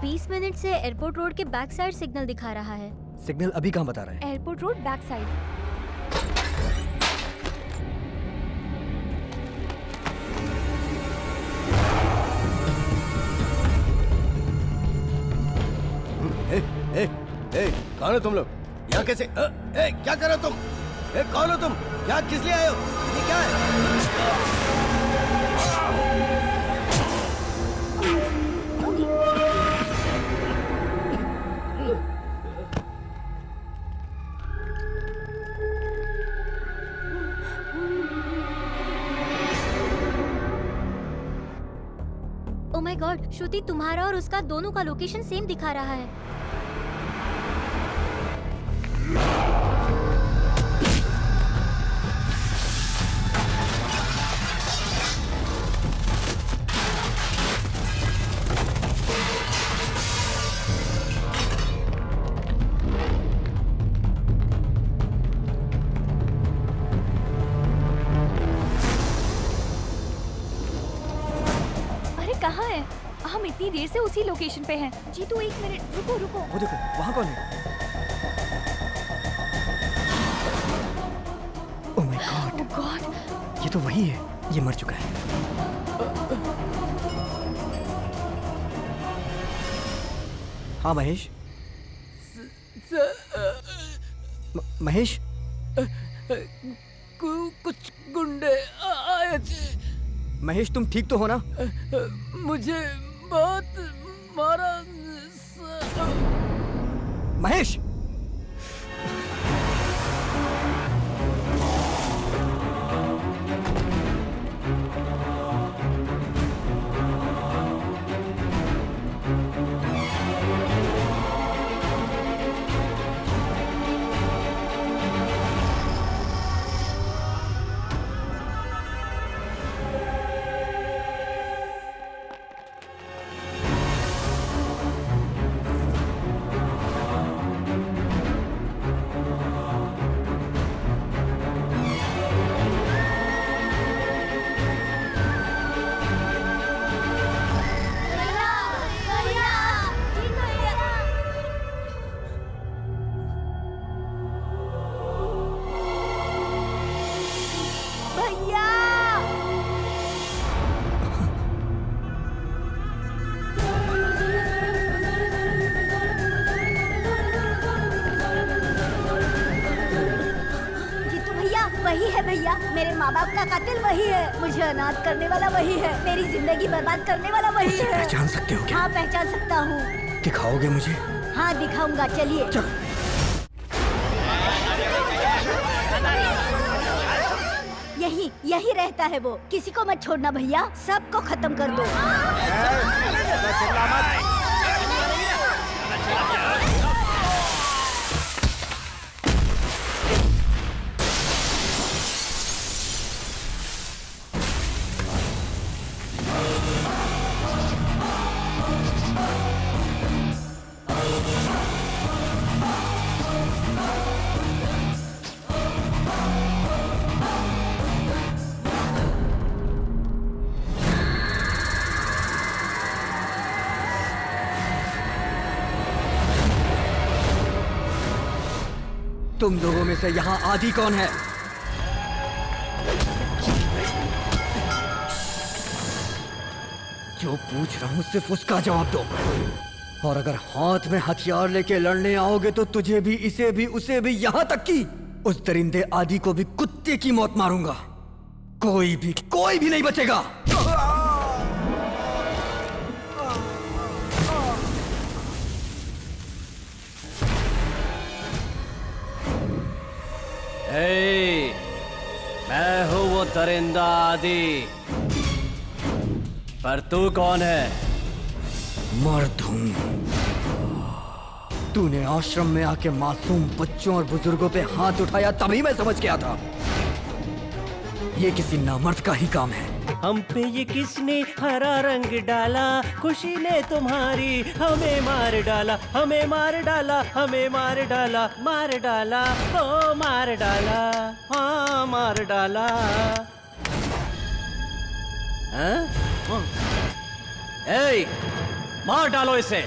Speaker 10: 20 मिनट से एयरपोर्ट रोड के बैक साइड सिग्नल दिखा रहा है।
Speaker 6: सिग्नल अभी कहाँ बता रहा है?
Speaker 5: Airport road back side.
Speaker 3: कौन हो तुम लोग? यहाँ कैसे? क्या कर रहे हो तुम? कौन हो तुम? क्या किस लिए आए हो? ये क्या है?
Speaker 10: ओह माय गॉड, श्रुति तुम्हारा और उसका दोनों का लोकेशन सेम दिखा रहा है।
Speaker 5: कहाँ है? हम इतनी देर से उसी लोकेशन पे हैं। जीतू एक मिनट रुको रुको।
Speaker 6: वो देखो वहाँ कौन है? Oh my God.
Speaker 5: Oh God.
Speaker 6: ये तो वही है। ये मर चुका है। हाँ महेश। महेश
Speaker 9: कुछ गुंडे आए थे।
Speaker 6: महेश तुम ठीक तो हो ना?
Speaker 9: मुझे बहुत मारा।
Speaker 6: महेश
Speaker 11: वही है भैया, मेरे माँ बाप का कातिल वही है, मुझे अनाथ करने वाला वही है, मेरी जिंदगी बर्बाद करने वाला वही
Speaker 6: उसे
Speaker 11: है।
Speaker 6: पहचान सकते हो क्या?
Speaker 11: हाँ पहचान सकता हूँ।
Speaker 6: दिखाओगे मुझे?
Speaker 11: हाँ दिखाऊंगा, चलिए।
Speaker 6: चलो।
Speaker 11: यही रहता है वो, किसी को मत छोड़ना भैया, सबको खत्म कर दो।
Speaker 6: तुम लोगों में से यहाँ आदि कौन है? जो पूछ रहा हूँ सिर्फ उसका जवाब दो। और अगर हाथ में हथियार लेके लड़ने आओगे तो तुझे भी, इसे भी, उसे भी, यहाँ तक कि उस दरिंदे आदि को भी कुत्ते की मौत मारूंगा। कोई भी नहीं बचेगा।
Speaker 2: मैं हूँ वो दरिंदा आदि, पर तू कौन है?
Speaker 6: मर्द हूं। तूने आश्रम में आके मासूम बच्चों और बुजुर्गों पे हाथ उठाया, तभी मैं समझ गया था ये किसी नामर्द का ही काम है।
Speaker 2: हम पे ये किसने हरा रंग डाला, खुशी ने तुम्हारी हमें मार डाला, हमें मार डाला, हमें मार डाला, मार डाला, ओ मार डाला, हाँ मार डाला। हाँ? ए, मार डालो इसे।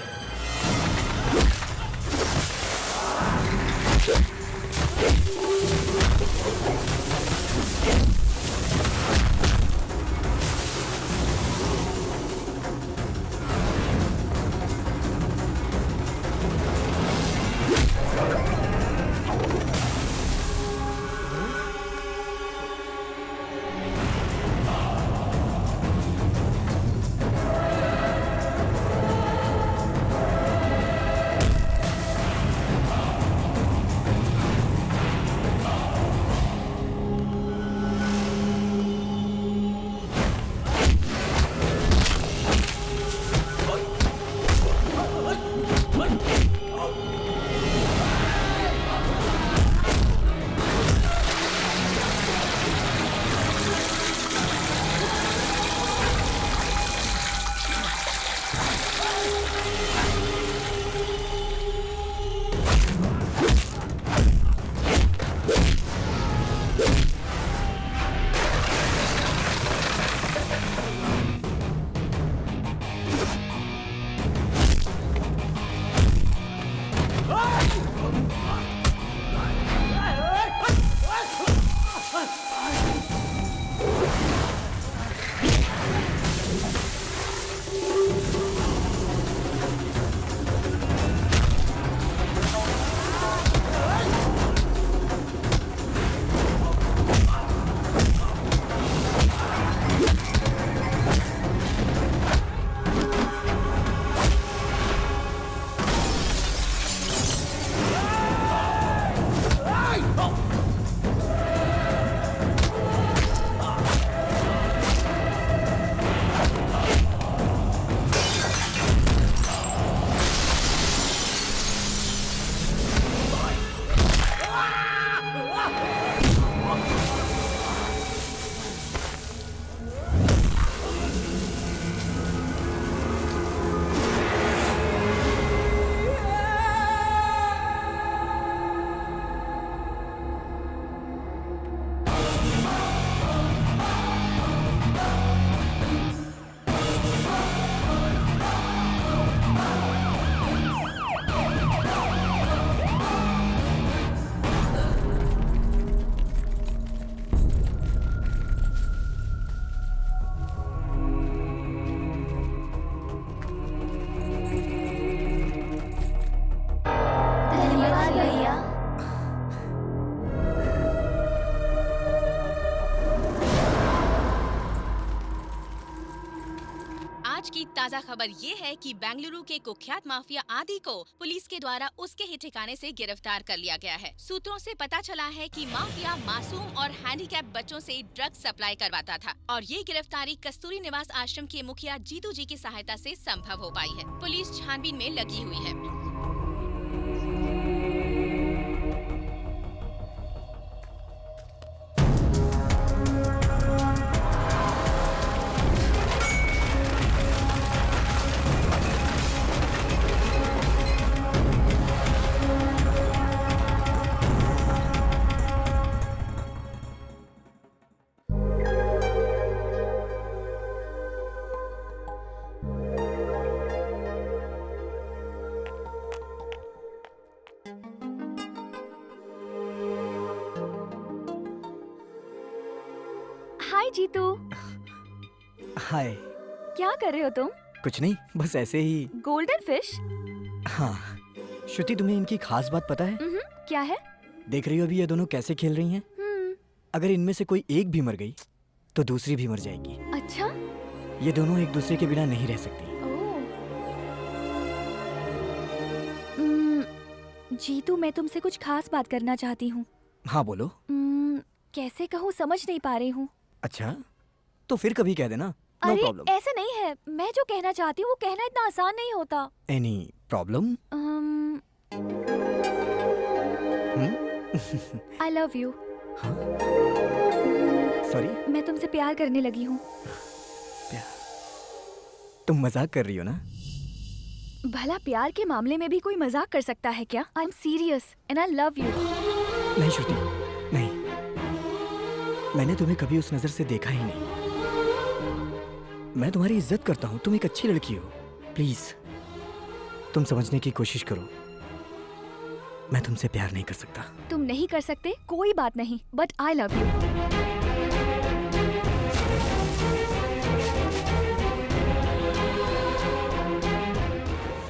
Speaker 12: ताजा खबर ये है कि बेंगलुरु के कुख्यात माफिया आदि को पुलिस के द्वारा उसके ही ठिकाने से गिरफ्तार कर लिया गया है। सूत्रों से पता चला है कि माफिया मासूम और हैंडीकैप बच्चों से ड्रग्स सप्लाई करवाता था और ये गिरफ्तारी कस्तूरी निवास आश्रम के मुखिया जीतू जी की सहायता से संभव हो पाई है। पुलिस छानबीन में लगी हुई है।
Speaker 5: हाय जीतू।
Speaker 6: हाय।
Speaker 5: क्या कर रहे हो तुम?
Speaker 6: कुछ नहीं, बस ऐसे ही।
Speaker 5: Golden fish?
Speaker 6: हाँ। श्रुति, तुम्हें इनकी खास बात पता है?
Speaker 5: क्या है?
Speaker 6: देख रही हो अभी ये दोनों कैसे खेल रही हैं? अगर इनमें से कोई एक भी मर गई तो दूसरी भी मर जाएगी।
Speaker 5: अच्छा?
Speaker 6: ये दोनों एक दूसरे के बिना नहीं रह सकती।
Speaker 5: जीतू, मैं तुमसे कुछ खास बात करना चाहती हूँ।
Speaker 6: हाँ बोलो।
Speaker 5: कैसे कहूँ, समझ नहीं पा रही हूँ।
Speaker 6: अच्छा, तो फिर कभी कह देना। No problem.
Speaker 5: ऐसा नहीं है, मैं जो कहना चाहती हूँ वो कहना इतना आसान नहीं होता।
Speaker 6: Any problem?
Speaker 5: I love you.
Speaker 6: Sorry,
Speaker 5: मैं तुमसे प्यार करने लगी हूँ।
Speaker 6: तुम मजाक कर रही हो ना?
Speaker 5: भला प्यार के मामले में भी कोई मजाक कर सकता है क्या? I am serious and I love you.
Speaker 6: नहीं श्रुति, नहीं, मैंने तुम्हें कभी उस नजर से देखा ही नहीं। मैं तुम्हारी इज्जत करता हूँ, तुम एक अच्छी लड़की हो। प्लीज तुम समझने की कोशिश करो, मैं तुमसे प्यार नहीं कर सकता।
Speaker 5: तुम नहीं कर सकते कोई बात नहीं, बट आई लव यू।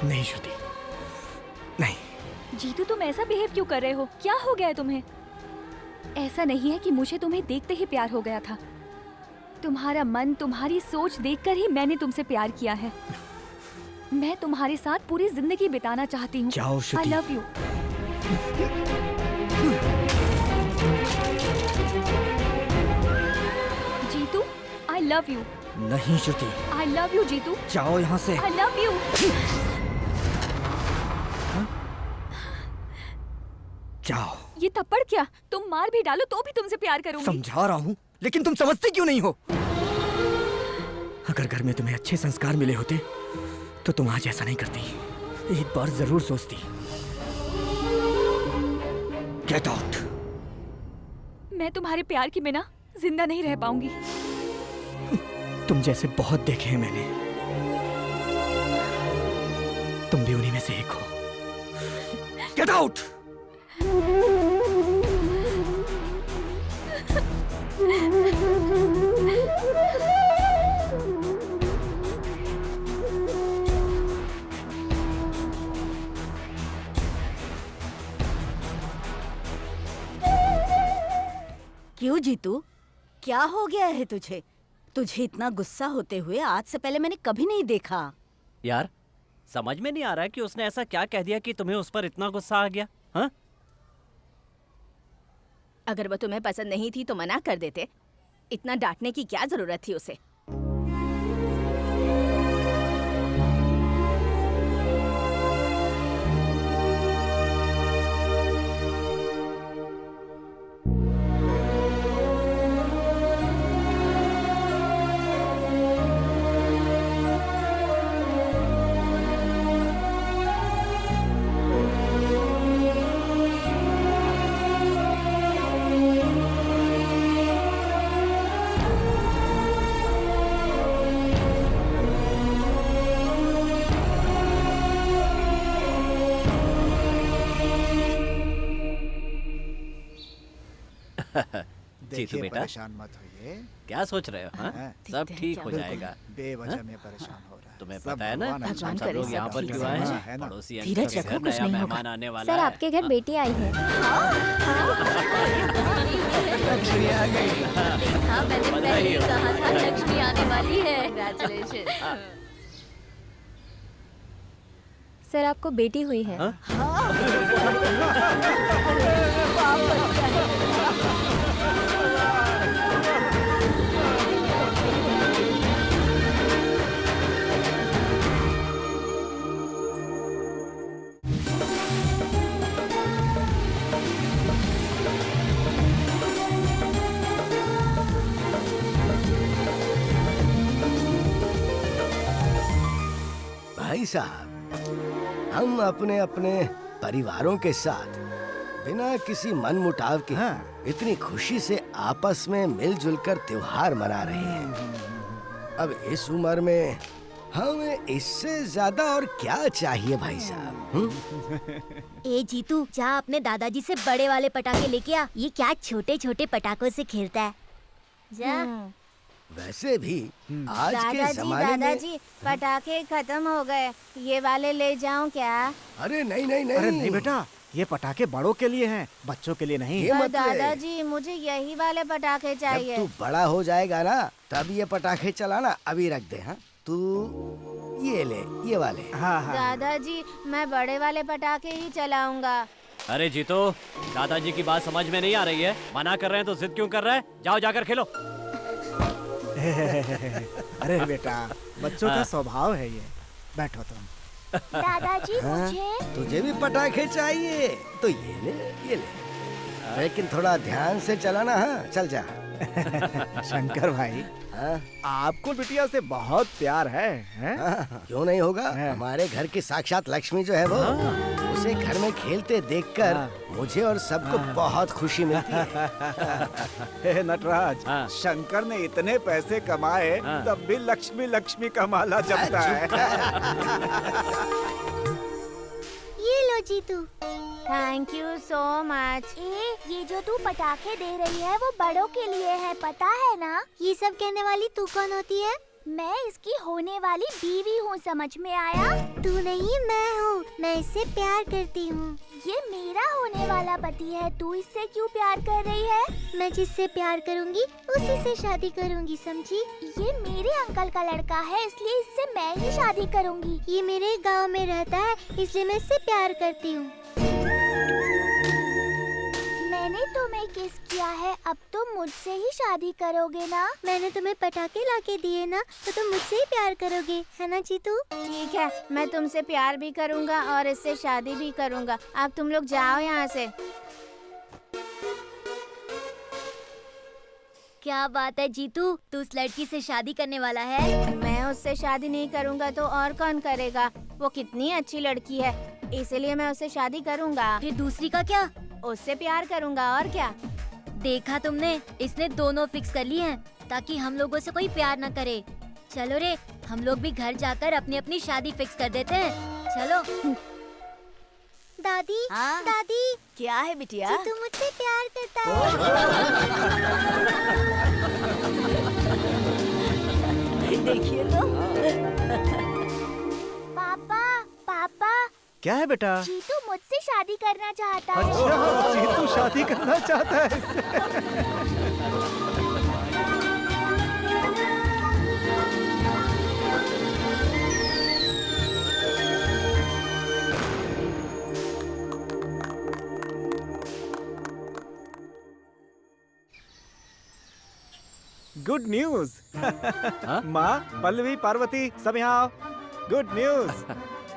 Speaker 6: नहीं श्रुति, नहीं।
Speaker 5: जीतू तुम ऐसा बिहेव क्यों कर रहे हो? क्या हो गया है तुम्हें? ऐसा नहीं है कि मुझे तुम्हें देखते ही प्यार हो गया था। तुम्हारा मन, तुम्हारी सोच देखकर ही मैंने तुमसे प्यार किया है। मैं तुम्हारे साथ पूरी जिंदगी बिताना चाहती हूँ।
Speaker 6: जाओ Shruti.
Speaker 5: I love you. Jeetu, I love you.
Speaker 6: नहीं Shruti,
Speaker 5: I love you Jeetu.
Speaker 6: जाओ यहाँ से।
Speaker 5: I love you.
Speaker 6: जाओ।
Speaker 5: ये थप्पड़ क्या? तुम मार भी डालो तो भी तुमसे प्यार करूंगी।
Speaker 6: समझा रहा हूँ, लेकिन तुम समझते क्यों नहीं हो? अगर घर में तुम्हें अच्छे संस्कार मिले होते तो तुम आज ऐसा नहीं करती। एक बार जरूर सोचती। Get out.
Speaker 5: मैं तुम्हारे प्यार के बिना जिंदा नहीं रह पाऊंगी।
Speaker 6: तुम जैसे बहुत देखे हैं मैंने, तुम भी उन्हीं में से एक हो। Get out.
Speaker 11: क्यों जीतू, क्या हो गया है तुझे? तुझे इतना गुस्सा होते हुए आज से पहले मैंने कभी नहीं देखा।
Speaker 2: यार समझ में नहीं आ रहा है कि उसने ऐसा क्या कह दिया कि तुम्हें उस पर इतना गुस्सा आ गया। हाँ?
Speaker 12: अगर वो तुम्हें पसंद नहीं थी तो मना कर देते। इतना डांटने की क्या जरूरत थी उसे?
Speaker 2: जीतू बेटा,
Speaker 8: परेशान मत होइए।
Speaker 2: क्या सोच रहे हो? हाँ? सब ठीक हो जाएगा।
Speaker 8: बेवजह में परेशान हो रहा है।
Speaker 2: तुम्हें पता है ना हम सब लोग यहाँ पर क्यों आए हैं? पड़ोसी
Speaker 11: धीरज
Speaker 2: अंकल के
Speaker 11: रखो,
Speaker 2: घर
Speaker 11: कुछ
Speaker 2: नया
Speaker 11: नहीं
Speaker 2: मेहमान आने वाला है।
Speaker 10: आपके घर बेटी आई है। हाँ, मैंने पहले ही कहा था लक्ष्मी आने वाली है। Congratulations। सर आपको बेटी हुई है।
Speaker 3: भाई साहब, हम अपने अपने परिवारों के साथ बिना किसी मनमुटाव के इतनी खुशी से आपस में मिलजुल कर त्योहार मना रहे हैं। अब इस उम्र में हमें इससे ज्यादा और क्या चाहिए भाई साहब?
Speaker 11: ए जीतू, जा अपने दादाजी से बड़े वाले पटाखे लेके आ। ये क्या छोटे छोटे पटाखों से खेलता है? जा।
Speaker 3: वैसे भी आज के जमाने में
Speaker 11: दादाजी पटाखे खत्म हो गए, ये वाले ले जाऊं क्या?
Speaker 3: अरे नहीं नहीं नहीं।
Speaker 8: अरे नहीं बेटा, ये पटाखे बड़ों के लिए हैं, बच्चों के लिए नहीं।
Speaker 3: ये मत ले।
Speaker 11: दादाजी मुझे यही वाले पटाखे चाहिए।
Speaker 3: जब तू बड़ा हो जाएगा ना तब ये पटाखे चलाना, अभी रख दे। हाँ, तू ये ले, ये वाले।
Speaker 8: हाँ हाँ।
Speaker 11: दादाजी मैं बड़े वाले पटाखे ही चलाऊंगा।
Speaker 2: अरे जीतो, दादाजी की बात समझ में नहीं आ रही है। मना कर रहे हैं तो जिद क्यों कर रहा है? जाओ जाकर खेलो।
Speaker 8: अरे बेटा, बच्चों का स्वभाव है ये। बैठो तुम।
Speaker 11: दादाजी मुझे
Speaker 3: तुझे भी पटाखे चाहिए तो ये ले, ये ले। लेकिन थोड़ा ध्यान से चलाना। हाँ, चल जा।
Speaker 8: शंकर भाई, आपको बिटिया से बहुत प्यार है, हैं?
Speaker 3: क्यों नहीं होगा? हमारे घर की साक्षात लक्ष्मी जो है वो, उसे घर में खेलते देखकर मुझे और सबको बहुत खुशी मिलती है।
Speaker 8: हे नटराज, शंकर ने इतने पैसे कमाए तब भी लक्ष्मी लक्ष्मी का माला जपता है।
Speaker 13: ये लो Jeetu. Thank you so much. ये जो तू पटाखे दे रही है वो बड़ों के लिए है, पता है ना? ये सब कहने वाली तू कौन होती है? मैं इसकी होने वाली बीवी हूँ, समझ में आया? तू नहीं, मैं हूँ। मैं इससे प्यार करती हूँ। ये मेरा होने वाला पति है, तू इससे क्यों प्यार कर रही है? मैं जिससे प्यार करूँगी उसी से शादी करूँगी, समझी? ये मेरे अंकल का लड़का है, इसलिए इससे मैं ही शादी करूँगी। ये मेरे गांव में रहता है, इसलिए मैं इससे प्यार करती हूँ। मैंने तुम्हें किस किया है, अब तुम मुझसे ही शादी करोगे ना? मैंने तुम्हें पटाखे लाके दिए ना, तो तुम मुझसे ही प्यार करोगे, है ना जीतू? ठीक है, मैं तुमसे प्यार भी करूँगा और इससे शादी भी करूँगा। अब तुम लोग जाओ यहाँ से।
Speaker 10: क्या बात है जीतू, तू उस लड़की से शादी करने वाला है?
Speaker 13: मैं उससे शादी नहीं करूँगा तो और कौन करेगा? वो कितनी अच्छी लड़की है, इसलिए मैं उससे शादी करूँगा।
Speaker 10: फिर दूसरी का क्या?
Speaker 13: उससे प्यार करूँगा, और क्या?
Speaker 10: देखा तुमने, इसने दोनों फिक्स कर लिए हैं ताकि हम लोगों से कोई प्यार न करे। चलो रे, हम लोग भी घर जाकर अपनी अपनी शादी फिक्स कर देते हैं। चलो।
Speaker 13: दादी, दादी,
Speaker 11: क्या है बिटिया?
Speaker 13: जीतू मुझसे प्यार करता है।
Speaker 11: देखिए तो।
Speaker 13: पापा, पापा,
Speaker 8: क्या है बेटा?
Speaker 13: जीतू मुझसे शादी करना चाहता है।
Speaker 8: अच्छा, जीतू शादी करना चाहता है इससे। Good news. माँ, पल्लवी, पार्वती, सब यहाँ आओ। Good news.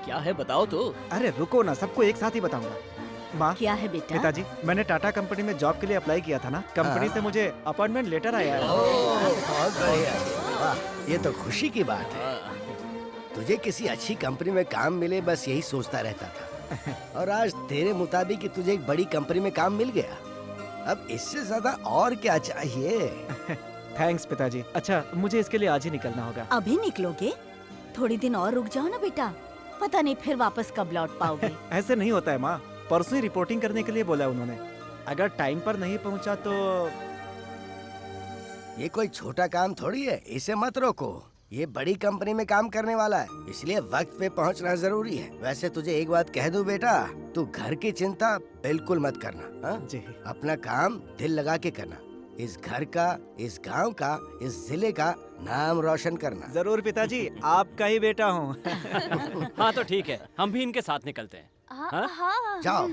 Speaker 2: क्या है बताओ तो।
Speaker 8: अरे रुको ना, सबको एक साथ ही बताऊंगा। माँ,
Speaker 11: क्या है बेटा?
Speaker 8: पिताजी, मैंने टाटा कंपनी में जॉब के लिए अप्लाई किया था ना, कंपनी से मुझे अपॉइंटमेंट लेटर आया है।
Speaker 3: बहुत बढ़िया। वाह, ये तो खुशी की बात है। तुझे किसी अच्छी कंपनी में काम मिले, बस यही सोचता रहता था, और आज तेरे मुताबिक कि तुझे एक बड़ी कंपनी में काम मिल गया। अब इससे ज्यादा और क्या चाहिए?
Speaker 8: थैंक्स पिताजी। अच्छा, मुझे इसके लिए आज ही निकलना होगा।
Speaker 11: अभी निकलोगे? थोड़ी दिन और रुक जाओ ना बेटा, पता नहीं फिर वापस कब लौट पाओगे।
Speaker 8: ऐसे नहीं होता है माँ, परसों ही रिपोर्टिंग करने के लिए बोला उन्होंने। अगर टाइम पर नहीं पहुँचा तो।
Speaker 3: ये कोई छोटा काम थोड़ी है, इसे मत रोको। ये बड़ी कंपनी में काम करने वाला है, इसलिए वक्त पे पहुंचना जरूरी है। वैसे तुझे एक बात कह दूं बेटा, तू घर की चिंता बिल्कुल मत करना। हाँ?
Speaker 8: जी।
Speaker 3: अपना काम दिल लगा के करना। इस घर का, इस गांव का, इस जिले का नाम रोशन करना।
Speaker 8: जरूर पिताजी, आपका ही बेटा हूँ।
Speaker 2: हाँ तो ठीक है, हम भी इनके साथ निकलते हैं।
Speaker 5: हाँ।
Speaker 3: जाओ,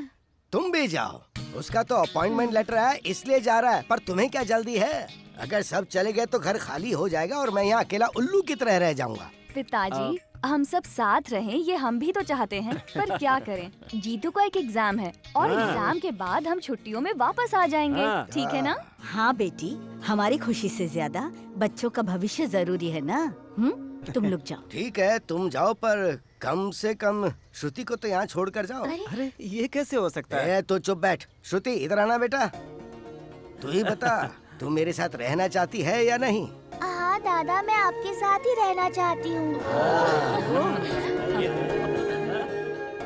Speaker 3: तुम भी जाओ। उसका तो अपॉइंटमेंट लेटर है, इसलिए जा रहा है। पर तुम्हें क्या जल्दी है? अगर सब चले गए तो घर खाली हो जाएगा और मैं यहाँ अकेला उल्लू की तरह रह जाऊंगा।
Speaker 5: पिताजी, हम सब साथ रहें ये हम भी तो चाहते हैं, पर क्या करें, जीतू का एक एग्जाम है और एग्जाम के बाद हम छुट्टियों में वापस आ जाएंगे। ठीक है ना?
Speaker 11: हाँ बेटी, हमारी खुशी से ज्यादा बच्चों का भविष्य जरूरी है ना। तुम लोग जाओ।
Speaker 3: ठीक है, तुम जाओ, पर कम से कम श्रुति को तो यहाँ छोड़ कर जाओ।
Speaker 8: अरे ये कैसे हो सकता है?
Speaker 3: तो चुप बैठ। श्रुति, इधर आना बेटा। तू ही बता, तू मेरे साथ रहना चाहती है या नहीं?
Speaker 13: हाँ दादा, मैं आपके साथ ही रहना चाहती हूँ।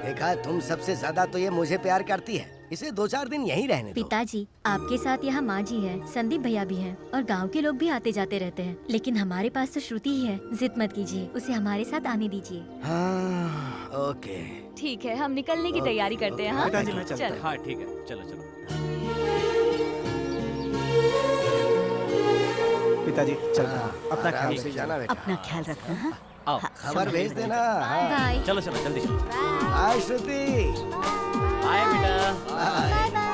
Speaker 3: देखा, तुम सबसे ज्यादा तो ये मुझे प्यार करती है। इसे 2-4 दिन यहीं रहने दो।
Speaker 10: पिताजी, आपके साथ यहाँ माँ जी है, संदीप भैया भी हैं और गांव के लोग भी आते जाते रहते हैं, लेकिन हमारे पास तो श्रुति ही है। जिद मत कीजिए, उसे हमारे साथ आने दीजिए।
Speaker 3: हाँ, ओके।
Speaker 5: ठीक है, हम निकलने की तैयारी करते हैं। हाँ?
Speaker 8: पिताजी, मैं चलता हूँ।
Speaker 2: हाँ ठीक है, चलो चलो।
Speaker 8: पिताजी चलता हूँ। अपना ख्याल
Speaker 3: से जाना बेटा।
Speaker 11: अपना ख्याल रखना। हाँ?
Speaker 2: आओ,
Speaker 3: खबर भेज देना। हाँ।
Speaker 10: बाय।
Speaker 2: चलो चलो जल्दी चलो।
Speaker 3: हाय श्रुति।
Speaker 2: हाय बेटा।
Speaker 3: Bye bye.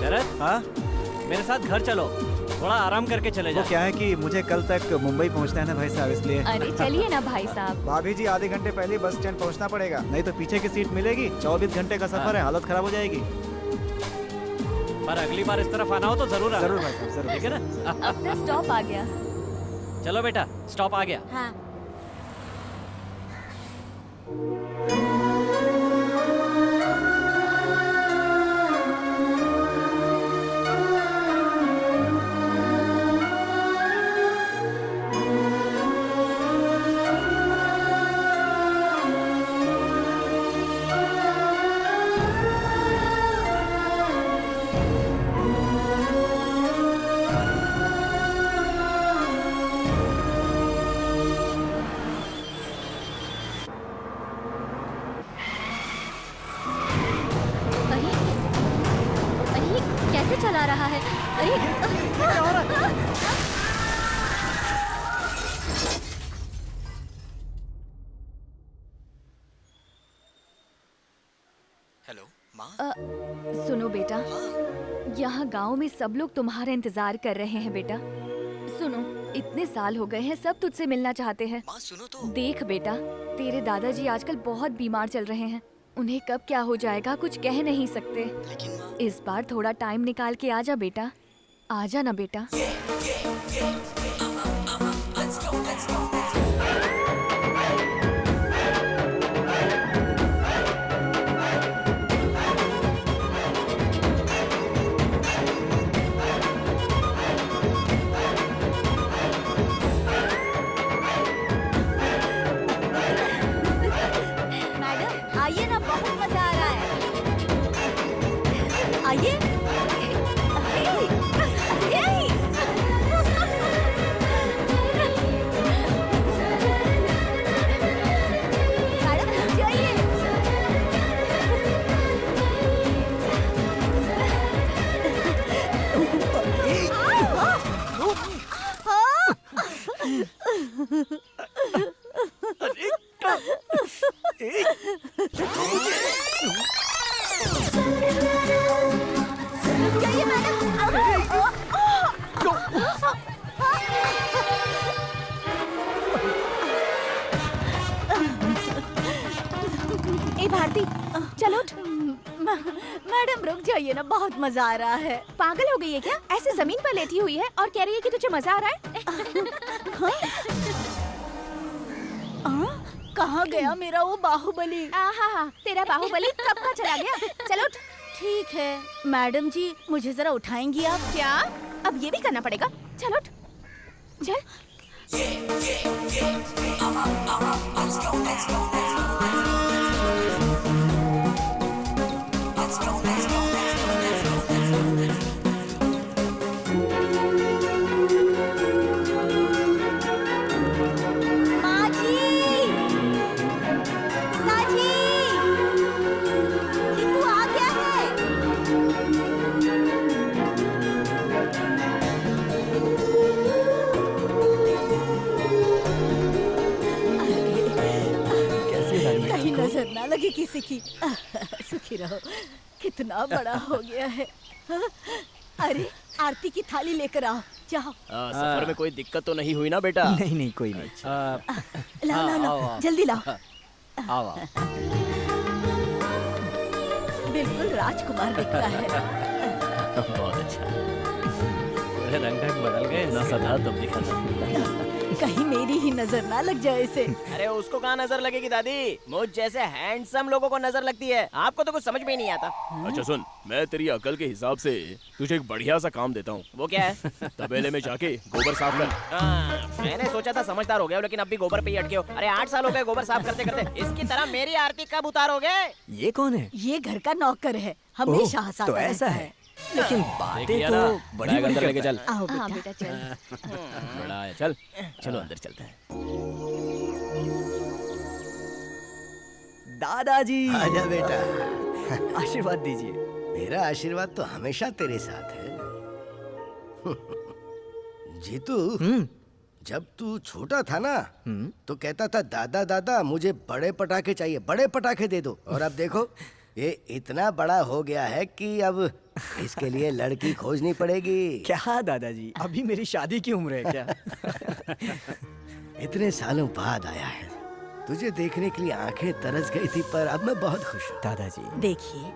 Speaker 2: शरद,
Speaker 8: हाँ?
Speaker 2: मेरे साथ घर चलो। थोड़ा आराम करके चले
Speaker 8: वो
Speaker 2: जाओ।
Speaker 8: क्या है कि मुझे कल तक मुंबई पहुंचना है ना भाई साहब, इसलिए।
Speaker 5: अरे चलिए ना भाई साहब।
Speaker 8: भाभी जी आधे घंटे पहले बस स्टैंड पहुंचना पड़ेगा, नहीं तो पीछे की सीट मिलेगी। 24 घंटे का सफर है, हालत खराब हो जाएगी।
Speaker 2: पर अगली बार इस तरफ आना हो तो जरूर आना।
Speaker 8: जरूर भाई साहब, जरूर।
Speaker 2: ठीक है ना?
Speaker 5: अपना स्टॉप आ गया।
Speaker 2: चलो बेटा, स्टॉप आ गया।
Speaker 13: हाँ।
Speaker 10: अरे अरे ये कैसे चला रहा है? अरे
Speaker 6: हेलो माँ।
Speaker 5: सुनो बेटा, यहाँ गांव में सब लोग तुम्हारा इंतजार कर रहे हैं बेटा। सुनो, इतने साल हो गए हैं, सब तुझसे मिलना चाहते हैं।
Speaker 6: माँ सुनो तो।
Speaker 5: देख बेटा, तेरे दादाजी आजकल बहुत बीमार चल रहे हैं। उन्हें कब क्या हो जाएगा कुछ कह नहीं सकते।
Speaker 6: लेकिन माँ।
Speaker 5: इस बार थोड़ा टाइम निकाल के आजा बेटा, आजा ना बेटा।
Speaker 11: मैडम आइए ना, बहुत मजा आ रहा है। आइए। मैडम जाइए। जाइए
Speaker 5: ए भारती, चलो उठ।
Speaker 11: मैडम रुक जाइए ना, बहुत मजा आ रहा है।
Speaker 5: पागल हो गई है क्या? ऐसे जमीन पर लेटी हुई है और कह रही है कि तुझे मजा आ रहा है।
Speaker 11: कहाँ गया मेरा वो बाहुबली?
Speaker 5: आहा, तेरा बाहुबली कब का चला गया? चलो उठ।
Speaker 11: ठीक है मैडम जी, मुझे जरा उठाएंगी आप?
Speaker 5: क्या? अब ये भी करना पड़ेगा? चलो उठ। चल।
Speaker 11: माँ जी, पिताजी, चित्तू आ गया है। कहीं नजर ना लगे किसी की। सुखी रहो। कितना बड़ा हो गया है। अरे आरती की थाली लेकर आओ, जाओ।
Speaker 9: सफर में कोई दिक्कत तो नहीं हुई ना बेटा?
Speaker 8: नहीं नहीं, कोई नहीं।
Speaker 11: लाओ लाओ लाओ, जल्दी लाओ।
Speaker 2: आओ।
Speaker 11: बिल्कुल राजकुमार दिखता है।
Speaker 2: बहुत अच्छा। पूरे रंग ढंग बदल गए ना, सदा तब दिखा था।
Speaker 11: कहीं मेरी ही नजर ना लग जाए इसे।
Speaker 9: अरे उसको कहाँ नजर लगेगी दादी? मुझ जैसे हैंडसम लोगों को नजर लगती है। आपको तो कुछ समझ में ही नहीं आता।
Speaker 14: अच्छा सुन, मैं तेरी अकल के हिसाब से तुझे एक बढ़िया सा काम देता हूँ।
Speaker 9: वो क्या है?
Speaker 14: तबेले में जाके गोबर साफ कर।
Speaker 9: मैंने सोचा था समझदार हो गए हो, लेकिन अब भी गोबर पे ही अटके हो। अरे 8 साल हो गए गोबर साफ करते करते। इसकी तरह मेरी आरती कब उतारोगे?
Speaker 6: ये कौन है?
Speaker 11: ये घर का नौकर है, हमेशा हंसाता
Speaker 6: तो ऐसा
Speaker 11: रहता
Speaker 6: है। लेकिन बातें तो बड़ी
Speaker 14: बैग अंदर लेके चल।
Speaker 11: आओ
Speaker 5: हाँ
Speaker 11: बेटा।
Speaker 5: बेटा चल।
Speaker 14: बड़ा है, चल चलो अंदर चलते हैं।
Speaker 6: दादाजी
Speaker 3: आजा बेटा,
Speaker 6: आशीर्वाद दीजिए।
Speaker 3: मेरा आशीर्वाद तो हमेशा तेरे साथ है। जीतू, जब तू छोटा था ना तो कहता था दादा दादा मुझे बड़े पटाखे चाहिए, बड़े पटाखे दे दो। और अब देखो ये इतना बड़ा हो गया है कि अब इसके लिए लड़की खोजनी पड़ेगी।
Speaker 6: क्या दादाजी, अभी मेरी शादी की उम्र है क्या?
Speaker 3: इतने सालों बाद आया है, तुझे देखने के लिए आंखें तरस गई थी, पर अब मैं बहुत खुश हूँ।
Speaker 6: दादाजी
Speaker 11: देखिए,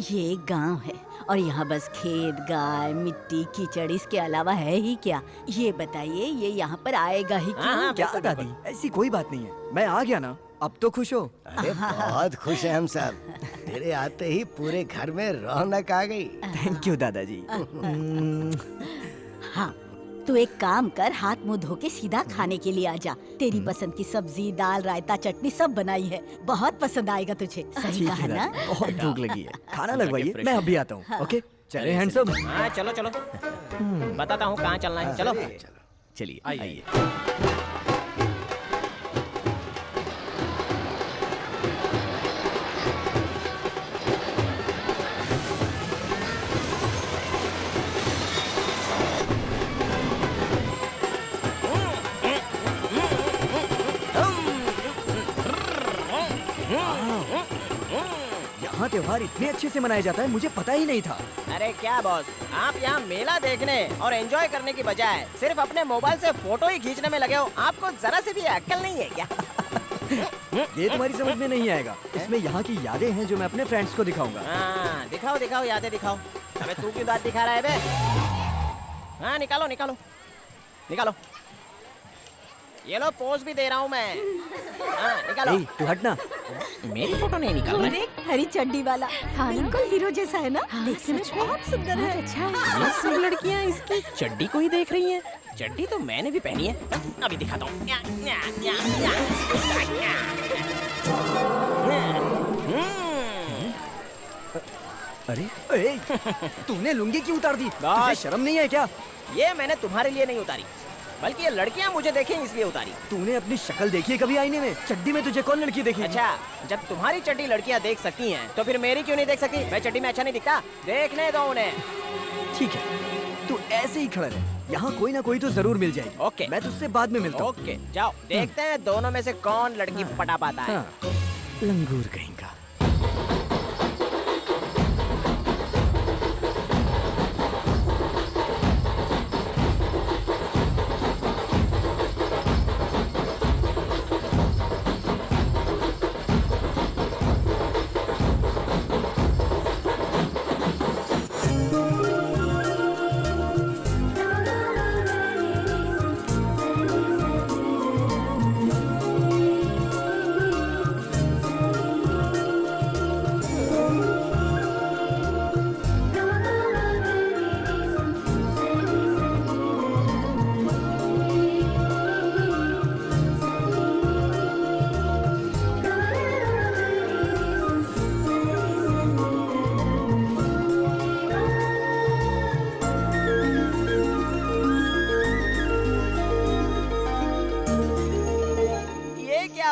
Speaker 11: ये एक गांव है और यहाँ बस खेत, गाय, मिट्टी, कीचड़, इसके अलावा है ही क्या? ये बताइए, ये यहाँ पर आएगा ही क्यों?
Speaker 6: क्या दादी, ऐसी कोई बात नहीं है। मैं आ गया ना, अब तो खुश हो।
Speaker 3: अरे बहुत खुश हैं हम सब। तेरे आते ही पूरे घर में रौनक आ गई।
Speaker 6: थैंक यू दादाजी।
Speaker 11: हाँ, तू एक काम कर, हाथ मुंह धो के सीधा खाने के लिए आ जा। तेरी पसंद की सब्जी, दाल, रायता, चटनी सब बनाई है, बहुत पसंद आएगा तुझे। सही
Speaker 6: ठीक
Speaker 11: कहा
Speaker 6: है
Speaker 11: ना?
Speaker 6: दादी, बहुत भूख लगी है। खाना लगवाइए, मैं अभी आता हूँ। ओके, चले हैंडसम।
Speaker 9: हाँ चलो चलो, बताता हूँ कहाँ चलना है। चलो
Speaker 6: चलिए
Speaker 9: आइए।
Speaker 6: यहाँ त्योहार इतने अच्छे से मनाया जाता है, मुझे पता ही नहीं था।
Speaker 9: अरे क्या बॉस, आप यहाँ मेला देखने और एंजॉय करने की बजाय सिर्फ अपने मोबाइल से फोटो ही खींचने में लगे हो। आपको जरा से भी अक्ल नहीं है क्या?
Speaker 6: ये तुम्हारी समझ में नहीं आएगा। इसमें यहाँ की यादें हैं जो मैं अपने फ्रेंड्स को दिखाऊंगा।
Speaker 9: हाँ दिखाओ दिखाओ, यादें दिखाओ। अबे तू क्यों दांत दिखा रहा है बे? हाँ निकालो निकालो निकालो। ये लो पोज भी दे रहा हूँ मैं। हाँ निकालो।
Speaker 6: तू हटना।
Speaker 9: मेरी फोटो नहीं निकाल रहा है।
Speaker 11: देख, हरी चड्डी वाला, बिल्कुल हीरो जैसा है ना? देखने में बहुत सुंदर है। अच्छा,
Speaker 9: ये सब लड़कियाँ इसकी चड्डी को ही देख रही हैं। चड्डी तो मैंने भी पहनी है, अभी दिखाता हूँ।
Speaker 6: अरे तूने लुंगी क्यों उतार दी? तुझे शर्म नहीं है क्या?
Speaker 9: ये मैंने तुम्हारे लिए नहीं उतारी, बल्कि ये लड़कियां मुझे देखें इसलिए उतारी।
Speaker 6: तूने अपनी शक्ल देखी है कभी आईने में? चड्डी में तुझे कौन लड़की देखी?
Speaker 9: अच्छा, जब तुम्हारी चड्डी लड़कियां देख सकती हैं, तो फिर मेरी क्यों नहीं देख सकती? मैं चड्डी में अच्छा नहीं दिखता? देखने दो उन्हें।
Speaker 6: ठीक है, तू ऐसे ही खड़ा रह, यहाँ कोई ना कोई तो जरूर मिल जाएगी।
Speaker 9: ओके,
Speaker 6: मैं तुझसे बाद में मिलता हूँ।
Speaker 9: ओके, जाओ देखते हैं दोनों में से कौन लड़की पटा पाता है।
Speaker 6: लंगूर कहीं का।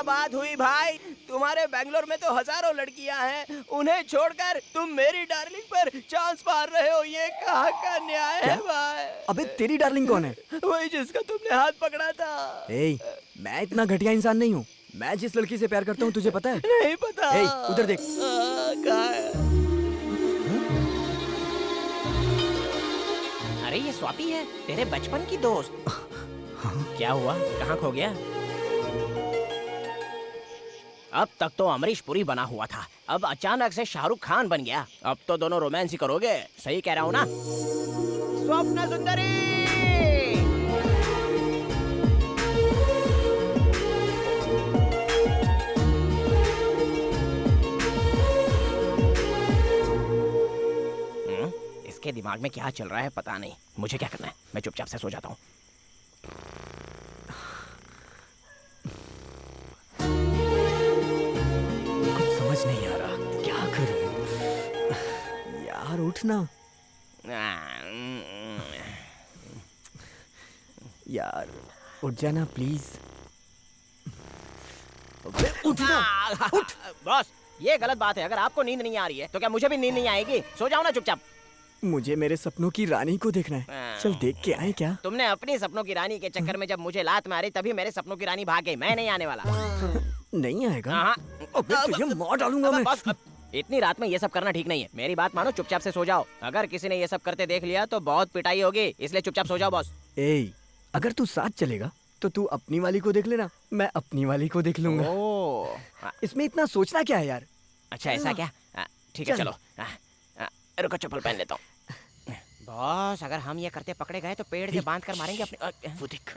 Speaker 9: बात हुई भाई, तुम्हारे बेंगलोर में तो हजारों लड़कियां हैं, उन्हें छोड़कर तुम मेरी डार्लिंग पर चांस मार रहे हो। ये कहाँ का न्याय है भाई?
Speaker 6: अबे तेरी डार्लिंग कौन है?
Speaker 9: वही जिसका तुमने हाथ पकड़ा था।
Speaker 6: ए, मैं इतना घटिया इंसान नहीं हूँ। मैं जिस लड़की से प्यार करता हूँ तुझे पता है?
Speaker 9: नहीं पता।
Speaker 6: ए, उधर देख।
Speaker 9: कहाँ है? अरे ये स्वाति है, तेरे बचपन की दोस्त। क्या हुआ, कहाँ खो गया? अब तक तो अमरीश पुरी बना हुआ था, अब अचानक से शाहरुख खान बन गया। अब तो दोनों रोमांस ही करोगे, सही कह रहा हूँ ना? स्वप्न सुंदरी, इसके दिमाग में क्या चल रहा है पता नहीं। मुझे क्या करना है, मैं चुपचाप से सो जाता हूँ।
Speaker 6: समझ नहीं आ रहा क्या करूं। यार उठना यार, उठ जाना प्लीज।
Speaker 9: उठना। उठ। बॉस ये गलत बात है, अगर आपको नींद नहीं आ रही है तो क्या मुझे भी नींद नहीं आएगी? सो जाओ ना चुपचाप।
Speaker 6: मुझे मेरे सपनों की रानी को देखना है, चल देख के आए क्या?
Speaker 9: तुमने अपनी सपनों की रानी के चक्कर में जब मुझे लात मारी तभी मेरे सपनों की रानी भाग गई, मैं नहीं आने वाला।
Speaker 6: नहीं आएगा? अबे तुझे मार डालूंगा मैं।
Speaker 9: बस इतनी रात में ये सब करना ठीक नहीं है। मेरी बात मानो, चुपचाप से सो जाओ। अगर किसी ने ये सब करते देख लिया तो बहुत पिटाई होगी, इसलिए चुपचाप सो जाओ बॉस।
Speaker 6: ए, अगर तू साथ चलेगा तो तू अपनी वाली को देख लेना, मैं अपनी वाली को देख लूंगा। इसमें इतना सोचना क्या है यार?
Speaker 9: अच्छा ऐसा क्या? ठीक है चलो। रुको चप्पल पहन लेता हूँ। बॉस अगर हम ये करते पकड़े गए तो पेड़ से बांध कर मारेंगे अपने। वो देख।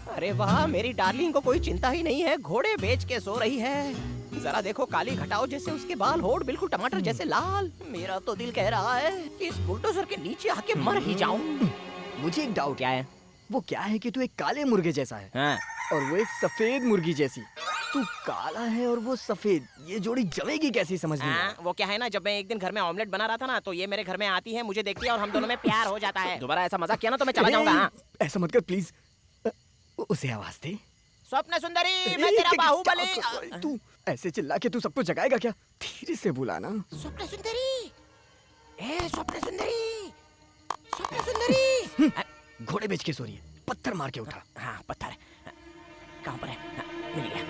Speaker 9: अरे वाह, मेरी डार्लिंग को कोई चिंता ही नहीं है, घोड़े बेच के सो रही है। जरा देखो, काली घटाओ जैसे उसके बाल, होठ बिल्कुल टमाटर जैसे लाल। मेरा तो दिल कह रहा है कि इस बुलडोजर के नीचे आके मर ही जाऊं।
Speaker 6: मुझे एक डाउट
Speaker 9: क्या है?
Speaker 6: वो क्या है कि तू एक काले मुर्गे जैसा है।
Speaker 9: हाँ।
Speaker 6: और वो एक सफेद मुर्गी जैसी। तू काला है और वो सफेद, ये जोड़ी जमेगी कैसी समझ नहीं आया।
Speaker 9: वो क्या है ना, जब मैं एक दिन घर में ऑमलेट बना रहा था ना, तो ये मेरे घर में आती है, मुझे देखती है और हम दोनों में प्यार हो जाता है। दोबारा ऐसा मजाक किया ना तो मैं चला जाऊंगा।
Speaker 6: ऐसा मत कर प्लीज। उसे आवाज दे।
Speaker 9: स्वप्न सुंदरी, मैं तेरा बाहुबली।
Speaker 6: तू ऐसे चिल्ला के तू सबको जगाएगा क्या? धीरे से बुलाना।
Speaker 9: स्वप्न सुंदरी, ए स्वप्न सुंदरी, स्वप्न सुंदरी।
Speaker 6: घोड़े बेच के सो रही है, पत्थर मार के उठा।
Speaker 9: हाँ पत्थर कहाँ पर है? मिल गया।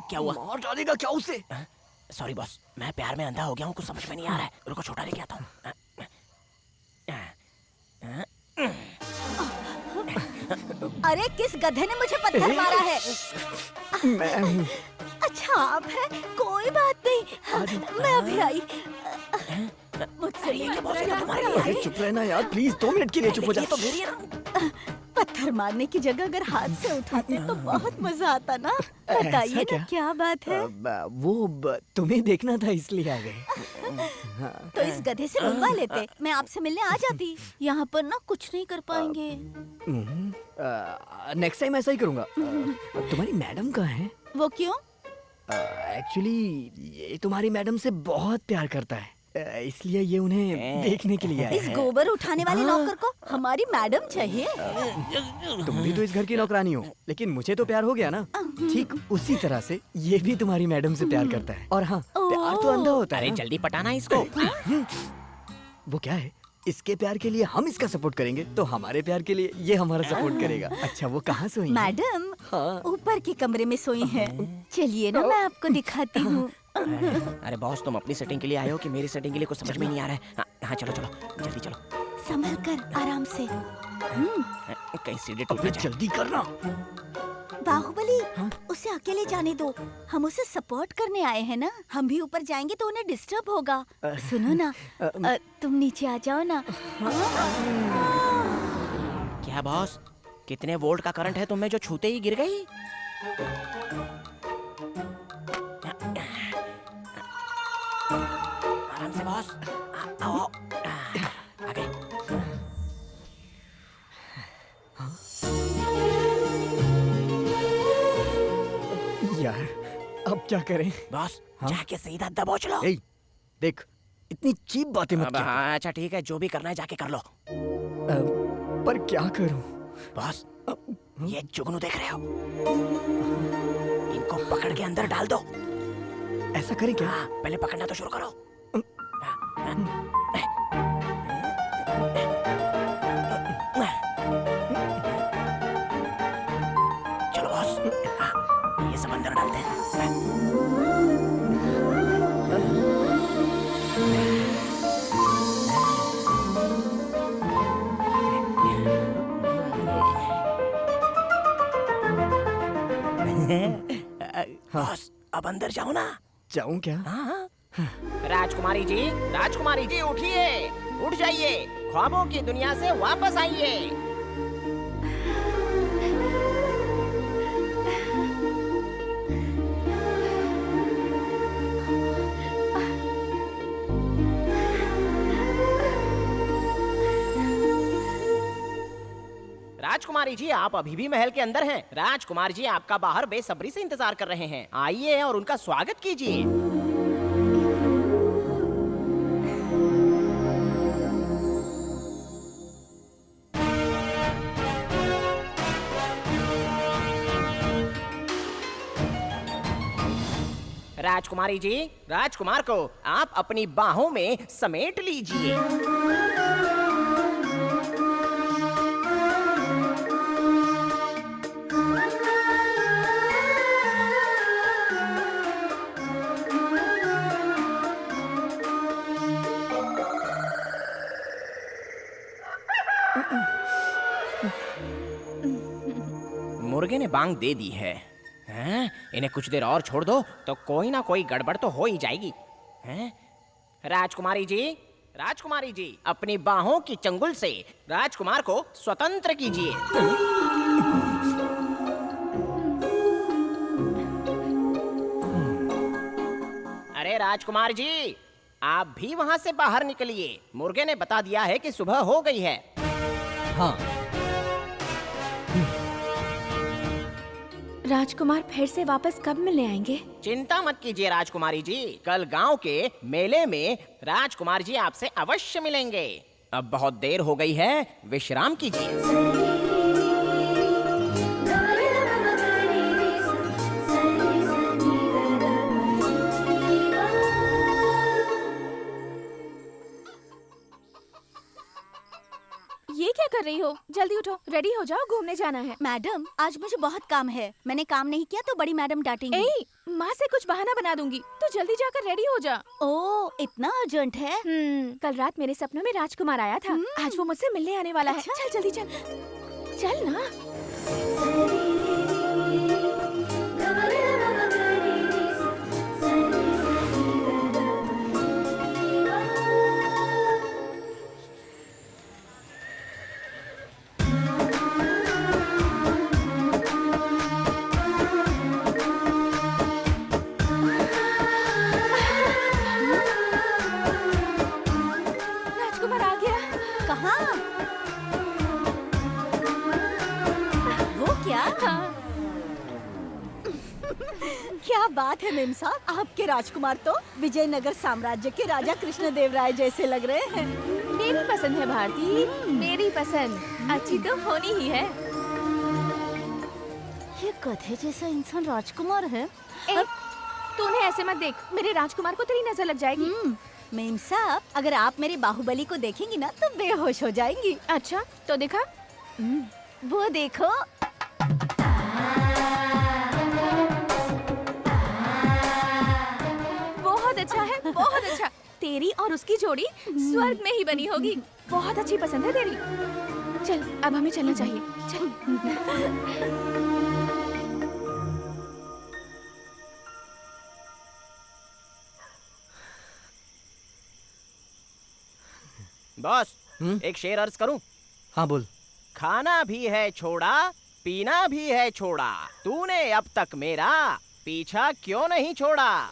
Speaker 9: क्या हुआ?
Speaker 6: मार डालेगा क्या उसे?
Speaker 9: सॉरी बॉस, मैं प्यार में अंधा हो गया हूँ, कुछ समझ में नहीं आ रहा है। रुको छोटा लेके आता हूँ।
Speaker 11: अरे किस गधे ने मुझे पत्थर मारा है?
Speaker 6: मैं हूँ।
Speaker 11: अच्छा आप है, कोई बात नहीं, मैं अभी आई। मुझसे
Speaker 6: अरे चुप रहना यार प्लीज, 2 मिनट के लिए चुप हो जा।
Speaker 11: पत्थर मारने की जगह अगर हाथ से उठाते तो बहुत मजा आता ना। बताइए ना क्या बात है?
Speaker 6: तुम्हें देखना था इसलिए आ गए।
Speaker 11: तो इस गधे से मिलवा लेते, मैं आपसे मिलने आ जाती। यहाँ पर ना कुछ नहीं कर पाएंगे।
Speaker 6: नेक्स्ट टाइम ऐसा ही करूँगा। तुम्हारी मैडम कहाँ है?
Speaker 11: वो क्यों?
Speaker 6: एक्चुअली ये तुम्हारी मैडम से बहुत प्यार करता है, इसलिए ये उन्हें देखने के लिए आया
Speaker 11: इस गोबर उठाने वाले नौकर को हमारी मैडम चाहिए।
Speaker 6: तुम भी तो इस घर की नौकरानी हो, लेकिन मुझे तो प्यार हो गया ना। ठीक उसी तरह से ये भी तुम्हारी मैडम से प्यार करता है। और हाँ, प्यार तो अंधा होता है।
Speaker 9: अरे जल्दी पटाना इसको।
Speaker 6: वो क्या है, इसके प्यार के लिए हम इसका सपोर्ट करेंगे तो हमारे प्यार के लिए ये हमारा सपोर्ट करेगा। अच्छा वो कहाँ सोई?
Speaker 11: मैडम ऊपर के कमरे में सोई हैं। चलिए ना मैं आपको दिखाती हूँ।
Speaker 9: अरे बॉस, तुम अपनी सेटिंग के लिए आए हो कि मेरी सेटिंग के लिए कुछ समझ में नहीं आ रहा है? हाँ चलो चलो जल्दी चलो।
Speaker 11: संभल कर, आराम से।
Speaker 9: कहीं सीढ़ी टूट जाए।
Speaker 6: जल्दी करना।
Speaker 11: बाहुबली, उसे अकेले जाने दो, हम उसे सपोर्ट करने आए हैं ना। हम भी ऊपर जाएंगे तो उन्हें डिस्टर्ब होगा। सुनो ना, तुम नीचे आ जाओ ना।
Speaker 9: क्या बॉस, कितने वोल्ट का करंट है तुम्हें जो छूते ही गिर गई? आराम से बॉस, आओ आ गए।
Speaker 6: यार अब क्या करें?
Speaker 9: बॉस जाके सीधा दबोच लो।
Speaker 6: देख इतनी चीप बातें मत कर।
Speaker 9: हाँ अच्छा ठीक है, जो भी करना है जाके कर लो।
Speaker 6: पर क्या करूं?
Speaker 9: बॉस ये जुगनू देख रहे हो, इनको पकड़ के अंदर डाल दो।
Speaker 6: ऐसा करें क्या?
Speaker 9: पहले पकड़ना तो शुरू करो। चलो बॉस, ये सब अंदर डालते हैं। बॉस अब अंदर जाओ ना।
Speaker 6: जाऊं क्या?
Speaker 9: हाँ। राजकुमारी जी उठिए, उठ जाइए, ख्वाबों की दुनिया से वापस आइए। राजकुमारी जी आप अभी भी महल के अंदर हैं। राजकुमार जी आपका बाहर बेसब्री से इंतजार कर रहे हैं, आइए और उनका स्वागत कीजिए। राजकुमारी जी, राजकुमार को आप अपनी बाहों में समेट लीजिए। मुर्गे ने बांग दे दी है। हैं? इन्हें कुछ देर और छोड़ दो तो कोई ना कोई गड़बड़ तो हो ही जाएगी। हैं? राजकुमारी जी, अपनी बाहों की चंगुल से राजकुमार को स्वतंत्र कीजिए। अरे राजकुमार जी, आप भी वहाँ से बाहर निकलिए। मुर्गे ने बता दिया है कि सुबह हो गई है।
Speaker 6: हाँ।
Speaker 5: राजकुमार फिर से वापस कब मिलने आएंगे?
Speaker 9: चिंता मत कीजिए राजकुमारी जी, कल गांव के मेले में राजकुमार जी आपसे अवश्य मिलेंगे। अब बहुत देर हो गई है, विश्राम कीजिए।
Speaker 5: ये क्या कर रही हो? जल्दी उठो, रेडी हो जाओ, घूमने जाना है।
Speaker 11: मैडम, आज मुझे बहुत काम है। मैंने काम नहीं किया तो बड़ी मैडम डांटेंगी।
Speaker 5: माँ से कुछ बहाना बना दूंगी। तो जल्दी जाकर रेडी हो जा।
Speaker 11: ओह, इतना अर्जेंट है?
Speaker 5: कल रात मेरे सपनों में राजकुमार आया था। आज वो मुझसे मिलने आने वाला है। चल जल्दी चल, चल ना।
Speaker 11: क्या बात है मेम साहब, आपके राजकुमार तो विजयनगर साम्राज्य के राजा कृष्णदेवराय जैसे लग रहे हैं।
Speaker 5: मेरी पसंद है भारती, मेरी पसंद अच्छी तो होनी ही है।
Speaker 11: ये गधे जैसा इंसान राजकुमार है।
Speaker 5: तूने ऐसे मत देख, मेरे राजकुमार को तेरी नजर लग जाएगी।
Speaker 11: मेम साहब, अगर आप मेरे बाहुबली को देखेंगी ना तो बेहोश हो जाएंगी।
Speaker 5: अच्छा तो दिखा।
Speaker 11: वो देखो।
Speaker 5: बहुत अच्छा है, बहुत अच्छा। तेरी और उसकी जोड़ी स्वर्ग में ही बनी होगी। बहुत अच्छी पसंद है तेरी। चल अब हमें चलना चाहिए। चल।
Speaker 9: बॉस, एक शेर अर्ज करूं?
Speaker 6: हाँ बोल।
Speaker 9: खाना भी है छोड़ा, पीना भी है छोड़ा, तूने अब तक मेरा पीछा क्यों नहीं छोड़ा?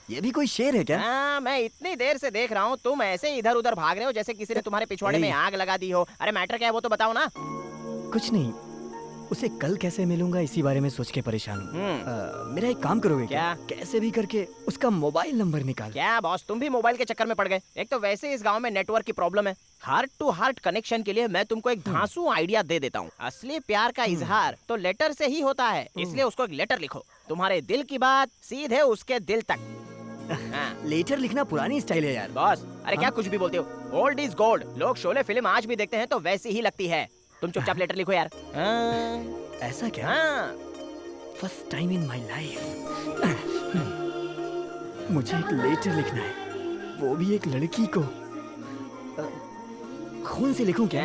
Speaker 6: ये भी कोई शेर है क्या?
Speaker 9: हाँ, मैं इतनी देर से देख रहा हूँ, तुम ऐसे इधर उधर भाग रहे हो जैसे किसी ने तुम्हारे पिछवाड़े में आग लगा दी हो। अरे मैटर क्या है वो तो बताओ ना।
Speaker 6: कुछ नहीं, उसे कल कैसे मिलूंगा इसी बारे में सोच के परेशान हूँ। मेरा एक काम करोगे क्या? कैसे भी करके उसका मोबाइल नंबर निकाल।
Speaker 9: क्या बॉस, तुम भी मोबाइल के चक्कर में पड़ गए? एक तो वैसे इस गांव में नेटवर्क की प्रॉब्लम है। हार्ट टू हार्ट कनेक्शन के लिए मैं तुमको एक धांसू आइडिया दे देता हूँ। असली प्यार का इजहार तो लेटर से ही होता है, इसलिए उसको एक लेटर लिखो। तुम्हारे दिल की बात सीधे उसके दिल तक।
Speaker 6: लेटर लिखना पुरानी स्टाइल है यार।
Speaker 9: बॉस, अरे क्या कुछ भी बोलते हो? Old is gold. लोग शोले फिल्म आज भी देखते हैं तो वैसी ही लगती है। तुम चुपचाप लेटर लिखो यार।
Speaker 6: ऐसा क्या? First time in my life मुझे एक लेटर लिखना है, वो भी एक लड़की को। खून से लिखूं क्या?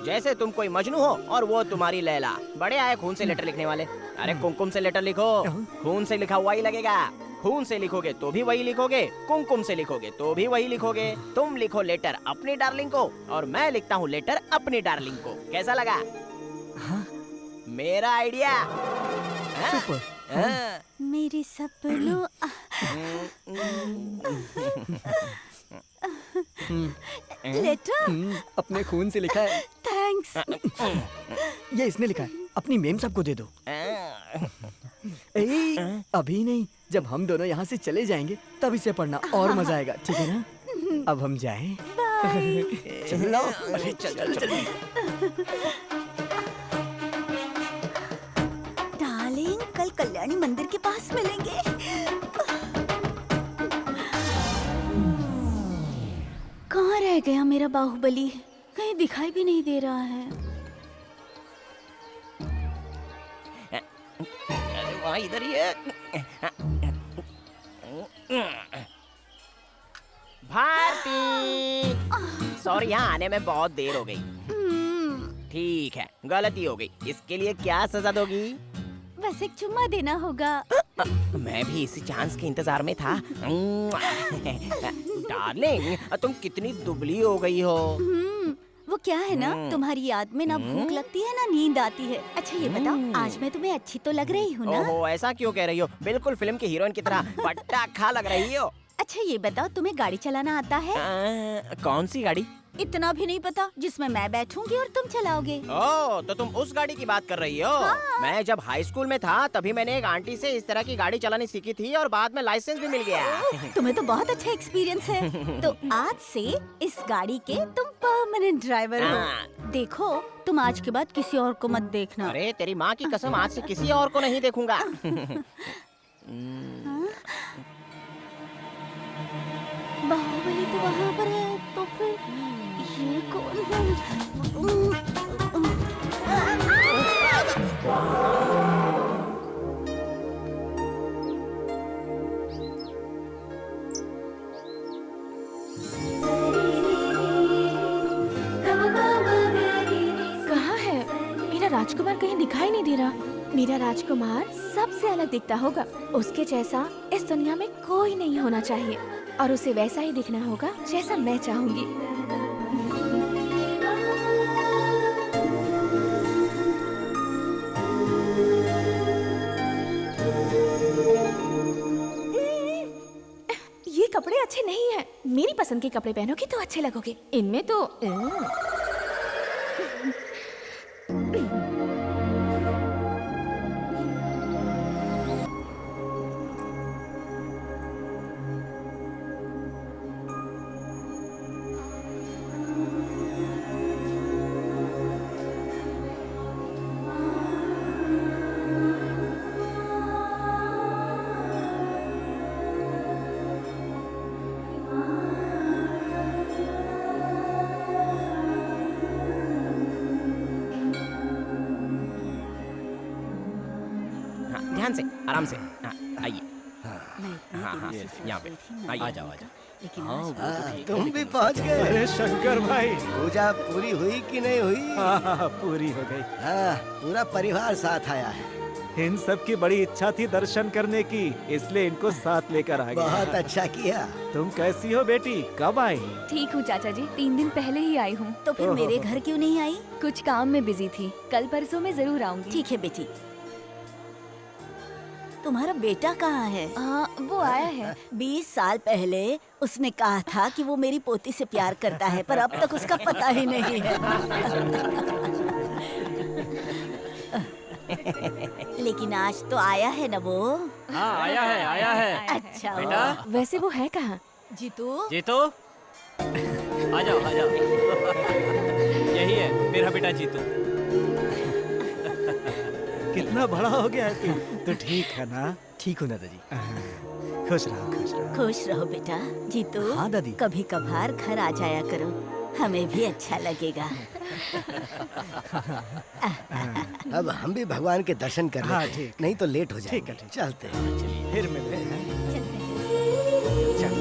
Speaker 9: जैसे तुम कोई मजनू हो और वो तुम्हारी लैला। बड़े आए खून से लेटर लिखने वाले। अरे कुमकुम से लेटर लिखो, खून से लिखा हुआ ही लगेगा। खून से लिखोगे तो भी वही लिखोगे, कुमकुम से लिखोगे तो भी वही लिखोगे। तुम लिखो लेटर अपनी डार्लिंग को और मैं लिखता हूँ लेटर अपनी डार्लिंग को। कैसा लगा? मेरा आइडिया।
Speaker 11: मेरी सपनों लेटर
Speaker 6: अपने खून से लिखा है।
Speaker 11: थैंक्स।
Speaker 6: ये इसने लिखा है, अपनी मेम साहब को दे दो। अभी नहीं, जब हम दोनों यहाँ से चले जाएंगे तब इसे पढ़ना और मजा आएगा, ठीक है ना? अब हम जाएं? चलो। अरे चल चल।
Speaker 11: डार्लिंग, कल कल्याणी मंदिर के पास मिलेंगे। कहाँ रह गया मेरा बाहुबली? कहीं दिखाई भी नहीं दे रहा है।
Speaker 9: अरे वहाँ इधर ही है। भारती, सॉरी, यहाँ आने में बहुत देर हो गई। ठीक है, गलती हो गई। इसके लिए क्या सजा दोगी?
Speaker 11: बस एक चुम्मा देना होगा।
Speaker 9: मैं भी इसी चांस के इंतजार में था। डार्लिंग, तुम कितनी दुबली हो गई हो।
Speaker 11: वो क्या है ना, तुम्हारी याद में ना भूख लगती है ना नींद आती है। अच्छा ये बताओ, आज मैं तुम्हें अच्छी तो लग रही हूँ ना?
Speaker 9: ओहो, ऐसा क्यों कह रही हो? बिल्कुल फिल्म की हीरोइन की तरह पटाखा लग रही हो।
Speaker 11: अच्छा ये बताओ, तुम्हें गाड़ी चलाना आता है?
Speaker 9: कौन सी गाड़ी?
Speaker 11: इतना भी नहीं पता, जिसमें मैं बैठूंगी और तुम चलाओगे।
Speaker 9: ओह, तो तुम उस गाड़ी की बात कर रही हो?
Speaker 11: हाँ।
Speaker 9: मैं जब हाई स्कूल में था तभी मैंने एक आंटी से इस तरह की गाड़ी चलानी सीखी थी और बाद में लाइसेंस भी मिल गया।
Speaker 11: तुम्हें तो बहुत अच्छा एक्सपीरियंस है। तो आज से इस गाड़ी के तुम परमानेंट ड्राइवर हो। देखो, तुम आज के बाद किसी और को मत देखना।
Speaker 9: अरे तेरी माँ की कसम, आज से किसी और को नहीं देखूंगा।
Speaker 11: बाहुबली तो वहाँ पर है, तो फिर ये कौन है?
Speaker 15: कहाँ है मेरा राजकुमार? कहीं दिखाई नहीं दे रहा। मेरा राजकुमार सबसे अलग दिखता होगा। उसके जैसा इस दुनिया में कोई नहीं होना चाहिए और उसे वैसा ही दिखना होगा जैसा मैं चाहूंगी। ये कपड़े अच्छे नहीं हैं। मेरी पसंद के कपड़े पहनोगे तो अच्छे लगोगे। इनमें तो
Speaker 9: ध्यान से, आराम से। आइए। हाँ, यहाँ पे आइए।
Speaker 2: आ जाओ, आ जाओ।
Speaker 3: हाँ, तुम भी पहुंच गए।
Speaker 8: अरे शंकर भाई,
Speaker 3: पूजा पूरी हुई कि नहीं हुई?
Speaker 8: हाँ, पूरी हो गई।
Speaker 3: हाँ, पूरा परिवार साथ आया है।
Speaker 8: इन सब की बड़ी इच्छा थी दर्शन करने की, इसलिए इनको साथ लेकर आ गए।
Speaker 3: बहुत अच्छा किया।
Speaker 8: तुम कैसी हो बेटी? कब आई?
Speaker 5: ठीक हूँ चाचा जी, 3 दिन पहले ही आई हूँ।
Speaker 11: तो फिर मेरे घर क्यों नहीं आई?
Speaker 5: कुछ काम में बिजी थी। कल परसों में जरूर आऊंगी।
Speaker 11: ठीक है बेटी। तुम्हारा बेटा कहाँ है?
Speaker 5: वो आया है।
Speaker 11: 20 साल पहले उसने कहा था कि वो मेरी पोती से प्यार करता है, पर अब तक उसका पता ही नहीं है। लेकिन आज तो आया है ना वो?
Speaker 2: हाँ, आया है, आया है।
Speaker 11: अच्छा
Speaker 2: बेटा,
Speaker 15: वैसे वो है कहाँ?
Speaker 11: जीतू,
Speaker 2: जीतू, आ जाओ, आ जाओ। यही है मेरा बेटा जीतू।
Speaker 8: कितना बड़ा हो गया है तू? तो ठीक है ना?
Speaker 3: ठीक हो ना दादी?
Speaker 8: खुश रहो, खुश रहो।
Speaker 11: खुश रहो बेटा। जीतू,
Speaker 3: हाँ दादी।
Speaker 11: कभी कभार घर आ जाया करो, हमें भी अच्छा लगेगा।
Speaker 3: अब हम भी भगवान के दर्शन कर
Speaker 8: हाँ,
Speaker 3: लेते हैं,
Speaker 8: ठीक।
Speaker 3: नहीं तो लेट हो जाएंगे।
Speaker 8: ठीक है, ठीक।
Speaker 3: चलते हैं। चलिए।
Speaker 8: फिर मिलते हैं। चलो,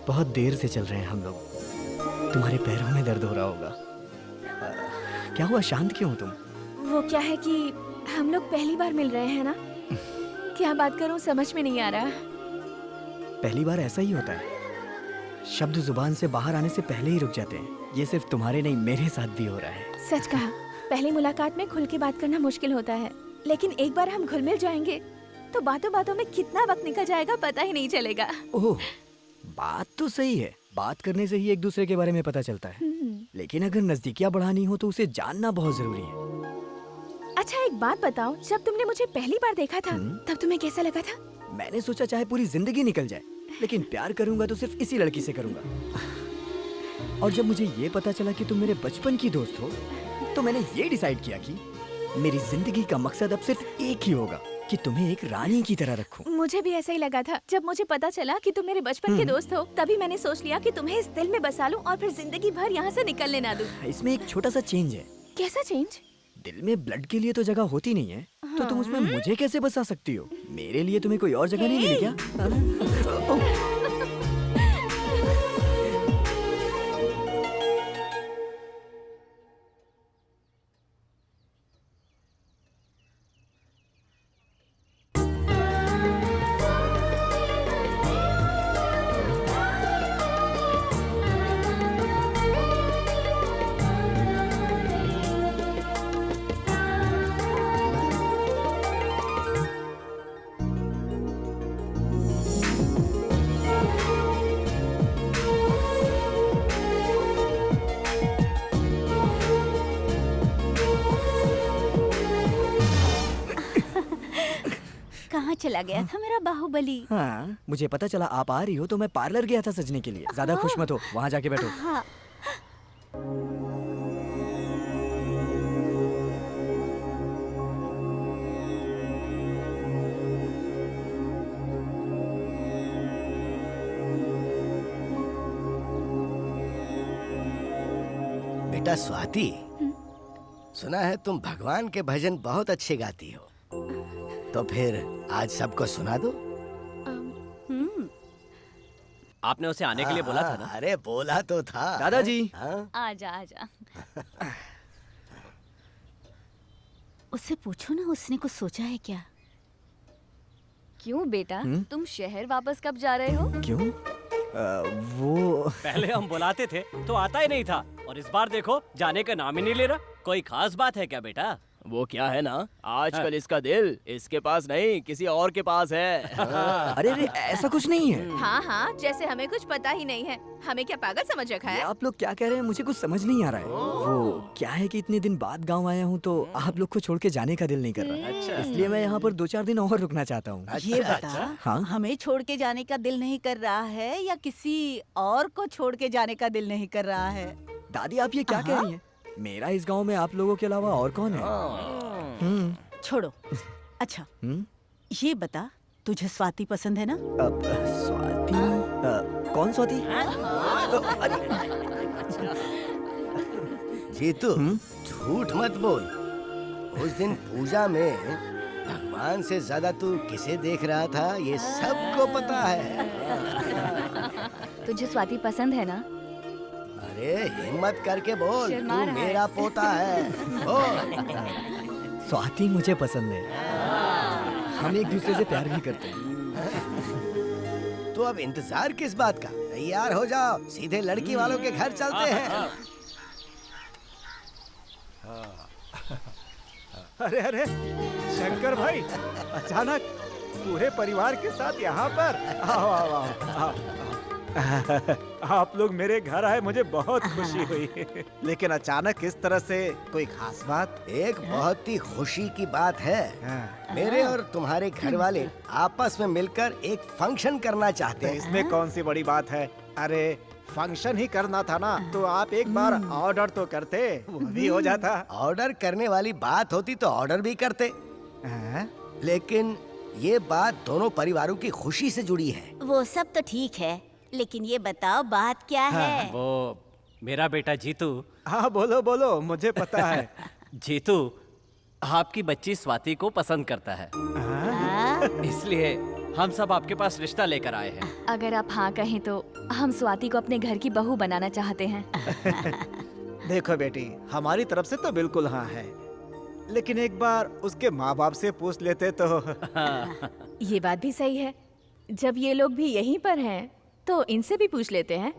Speaker 6: बहुत देर से चल रहे हैं हम लोग। तुम्हारे पैरों में दर्द हो रहा होगा। क्या हुआ, शांत क्यों हो तुम?
Speaker 15: वो क्या है कि हम लोग पहली बार मिल रहे हैं ना। क्या बात करूं समझ में नहीं आ रहा।
Speaker 6: पहली बार ऐसा ही होता है, शब्द जुबान से बाहर आने से पहले ही रुक जाते हैं। ये सिर्फ तुम्हारे नहीं, मेरे साथ भी हो रहा है।
Speaker 15: सच कहा, पहली मुलाकात में खुल के बात करना मुश्किल होता है, लेकिन एक बार हम घुल मिल जाएंगे तो बातों बातों में कितना वक्त निकल जाएगा पता ही नहीं चलेगा।
Speaker 6: ओह, बात तो सही है। बात करने से ही एक दूसरे के बारे में पता चलता है, लेकिन अगर नजदीकियां बढ़ानी हो तो उसे जानना बहुत जरूरी है।
Speaker 15: अच्छा एक बात बताओ, जब तुमने मुझे पहली बार देखा था तब तुम्हें कैसा लगा था?
Speaker 6: मैंने सोचा चाहे पूरी जिंदगी निकल जाए, लेकिन प्यार करूंगा तो सिर्फ इसी लड़की से करूंगा। और जब मुझे ये पता चला कि तुम मेरे बचपन की दोस्त हो, तो मैंने ये डिसाइड किया कि मेरी जिंदगी का मकसद अब सिर्फ एक ही होगा, कि तुम्हें एक रानी की तरह रखूं।
Speaker 15: मुझे भी ऐसा ही लगा था। जब मुझे पता चला कि तुम मेरे बचपन के दोस्त हो, तभी मैंने सोच लिया कि तुम्हें इस दिल में बसा लूं और फिर जिंदगी भर यहाँ से निकलने ना दूं।
Speaker 6: इसमें एक छोटा सा चेंज है।
Speaker 15: कैसा चेंज?
Speaker 6: दिल में ब्लड के लिए तो जगह होती नहीं है, तो तुम उसमें मुझे कैसे बसा सकती हो? मेरे लिए तुम्हें कोई और जगह नहीं मिली क्या?
Speaker 11: चला गया था मेरा बाहुबली।
Speaker 6: हाँ, मुझे पता चला आप आ रही हो तो मैं पार्लर गया था सजने के लिए। ज्यादा खुश मत हो, वहाँ जाके बैठो।
Speaker 11: हाँ।
Speaker 3: बेटा स्वाति, सुना है तुम भगवान के भजन बहुत अच्छे गाती हो, तो फिर आज सबको सुना दो।
Speaker 2: आपने उसे आने के लिए बोला था ना?
Speaker 3: अरे बोला तो था
Speaker 6: दादाजी।
Speaker 5: आजा आजा।
Speaker 11: उससे पूछो ना, उसने कुछ सोचा है क्या?
Speaker 5: क्यों बेटा, तुम शहर वापस कब जा रहे हो?
Speaker 6: क्यों? वो
Speaker 2: पहले हम बुलाते थे तो आता ही नहीं था, और इस बार देखो जाने का नाम ही नहीं ले रहा। कोई खास बात है क्या बेटा?
Speaker 14: वो क्या है ना, आजकल इसका दिल इसके पास नहीं किसी और के पास है।
Speaker 6: अरे अरे ऐसा कुछ नहीं है।
Speaker 15: हाँ हाँ, जैसे हमें कुछ पता ही नहीं है। हमें क्या पागल समझ रखा है?
Speaker 6: आप लोग क्या कह रहे हैं मुझे कुछ समझ नहीं आ रहा है। वो क्या है कि इतने दिन बाद गांव आया हूँ तो आप लोग को छोड़ के जाने का दिल नहीं कर रहा। इसलिए मैं यहाँ पर 2-4 दिन और रुकना चाहता हूँ।
Speaker 11: ये बता,
Speaker 6: हाँ?
Speaker 11: हमें छोड़ के जाने का दिल नहीं कर रहा है या किसी और को छोड़ के जाने का दिल नहीं कर रहा है?
Speaker 6: दादी आप ये क्या कह रही हैं? मेरा इस गांव में आप लोगों के अलावा और कौन है?
Speaker 11: छोड़ो। अच्छा ये बता, तुझे स्वाति पसंद है ना?
Speaker 6: स्वाति? कौन स्वाति?
Speaker 3: जीतू झूठ मत बोल। उस दिन पूजा में भगवान से ज्यादा तू किसे देख रहा था ये सबको पता है।
Speaker 5: तुझे स्वाति पसंद है ना?
Speaker 3: अरे हिम्मत करके बोल, तू
Speaker 5: शर्मा रहा है।
Speaker 3: मेरा पोता है। बोल।
Speaker 6: स्वाति मुझे पसंद है। हम एक दूसरे से प्यार भी करते हैं।
Speaker 3: तो अब इंतजार किस बात का? तैयार हो जाओ, सीधे लड़की वालों के घर चलते हैं।
Speaker 8: अरे अरे शंकर भाई, अचानक पूरे परिवार के साथ यहाँ पर? आओ आओ आओ, आओ। आप लोग मेरे घर आए, मुझे बहुत खुशी हुई। लेकिन अचानक इस तरह से कोई खास बात?
Speaker 3: एक बहुत ही खुशी की बात है। मेरे और तुम्हारे घर वाले आपस में मिलकर एक फंक्शन करना चाहते हैं।
Speaker 8: इसमें कौन सी बड़ी बात है? अरे फंक्शन ही करना था ना, तो आप एक बार ऑर्डर तो करते, वो भी हो जाता।
Speaker 3: ऑर्डर करने वाली बात होती तो ऑर्डर भी करते, लेकिन ये बात दोनों परिवारों की खुशी से जुड़ी है।
Speaker 11: वो सब तो ठीक है, लेकिन ये बताओ बात क्या है?
Speaker 2: वो मेरा बेटा जीतू।
Speaker 8: हाँ बोलो बोलो, मुझे पता है।
Speaker 2: जीतू आपकी बच्ची स्वाति को पसंद करता है, इसलिए हम सब आपके पास रिश्ता लेकर आए हैं।
Speaker 5: अगर आप हाँ कहें तो हम स्वाति को अपने घर की बहू बनाना चाहते हैं।
Speaker 8: देखो बेटी, हमारी तरफ से तो बिल्कुल हाँ है, लेकिन एक बार उसके माँ बाप से पूछ लेते तो।
Speaker 15: ये बात भी सही है। जब ये लोग भी यहीं पर हैं, तो इनसे भी पूछ लेते हैं।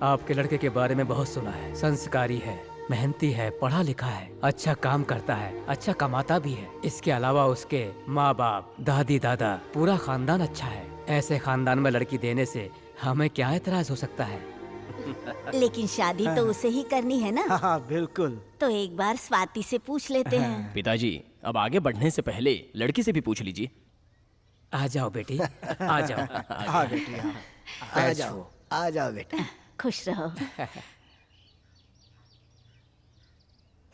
Speaker 16: आपके लड़के के बारे में बहुत सुना है। संस्कारी है, मेहनती है, पढ़ा लिखा है, अच्छा काम करता है, अच्छा कमाता भी है। इसके अलावा उसके माँ बाप, दादी दादा, पूरा खानदान अच्छा है। ऐसे खानदान में लड़की देने से हमें क्या एतराज हो सकता है?
Speaker 11: लेकिन शादी तो उसे ही करनी है ना।
Speaker 8: हाँ बिल्कुल।
Speaker 11: तो एक बार स्वाति से पूछ लेते हैं।
Speaker 14: पिताजी, अब आगे बढ़ने से पहले लड़की से भी पूछ लीजिए।
Speaker 16: आ जाओ बेटी, आ जाओ।
Speaker 8: हाँ बेटी,
Speaker 3: आ जाओ, आ जाओ बेटा।
Speaker 11: खुश रहो।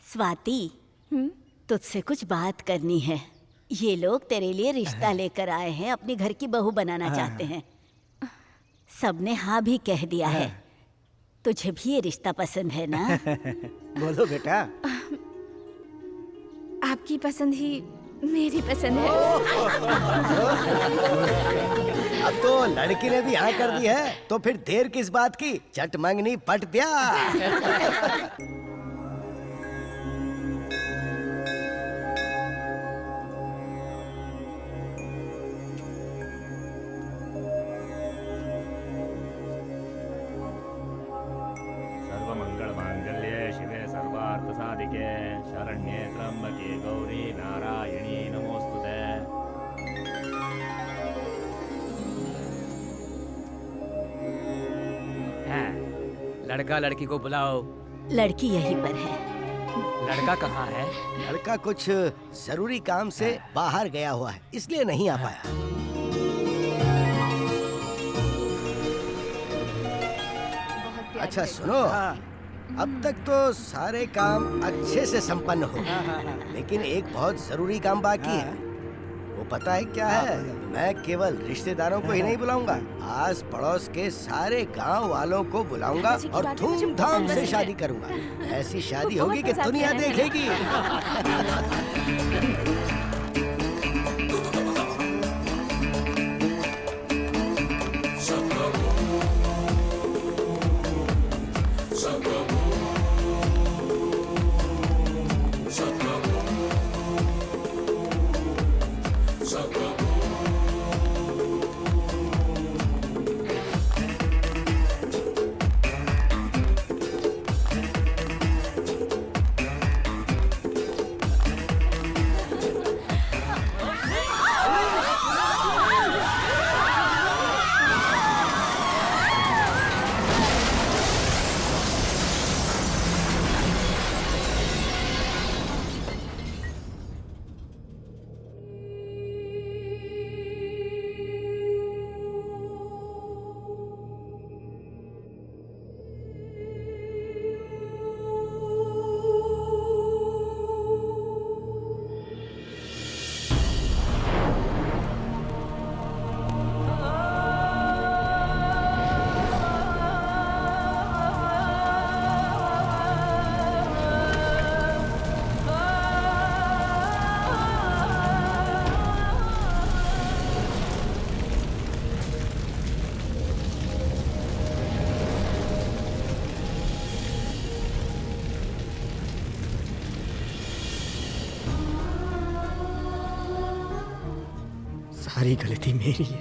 Speaker 11: स्वाति, तुझसे कुछ बात करनी है। ये लोग तेरे लिए रिश्ता लेकर आए हैं, अपने घर की बहू बनाना चाहते हैं। सबने हाँ भी कह दिया है। तुझे भी ये रिश्ता पसंद है ना?
Speaker 8: बोलो बेटा।
Speaker 15: आपकी पसंद ही मेरी पसंद है।
Speaker 3: अब तो लड़की ने भी हाँ कर दी है, तो फिर देर किस बात की? चट मंगनी पट दिया।
Speaker 17: सर्वमंगल मांगल्ये शिवे सर्वार्थ साधिके शरण्ये त्र्यंबके गौरी नारायणी नमोस्तुते।
Speaker 16: लड़का लड़की को बुलाओ।
Speaker 11: लड़की यहीं पर है।
Speaker 16: लड़का कहाँ है?
Speaker 3: लड़का कुछ जरूरी काम से बाहर गया हुआ है, इसलिए नहीं आ पाया। अच्छा सुनो, अब तक तो सारे काम अच्छे से संपन्न हो गए, लेकिन एक बहुत जरूरी काम बाकी है। वो पता है क्या है? मैं केवल रिश्तेदारों को ही नहीं बुलाऊंगा, आस पड़ोस के सारे गांव वालों को बुलाऊंगा और धूमधाम से शादी करूंगा। ऐसी शादी होगी कि दुनिया देखेगी।
Speaker 18: सारी गलती मेरी है।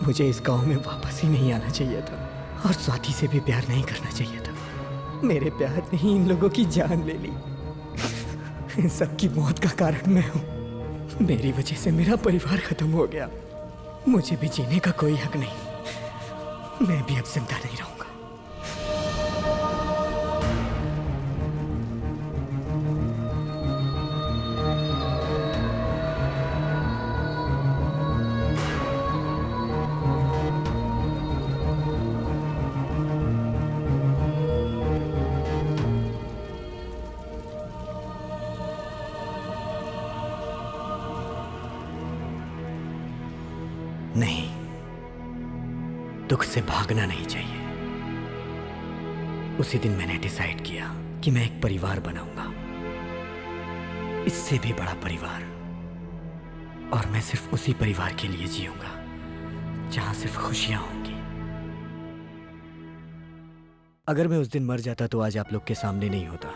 Speaker 18: मुझे इस गांव में वापस ही नहीं आना चाहिए था और स्वाति से भी प्यार नहीं करना चाहिए था। मेरे प्यार ने ही इन लोगों की जान ले ली। इन सब की मौत का कारण मैं हूँ। मेरी वजह से मेरा परिवार खत्म हो गया। मुझे भी जीने का कोई हक नहीं। मैं भी अब जिंदा नहीं रहूंगा। नहीं, दुख से भागना नहीं चाहिए। उसी दिन मैंने डिसाइड किया कि मैं एक परिवार बनाऊंगा, इससे भी बड़ा परिवार, और मैं सिर्फ उसी परिवार के लिए जीऊंगा जहां सिर्फ खुशियां होंगी। अगर मैं उस दिन मर जाता तो आज आप लोग के सामने नहीं होता,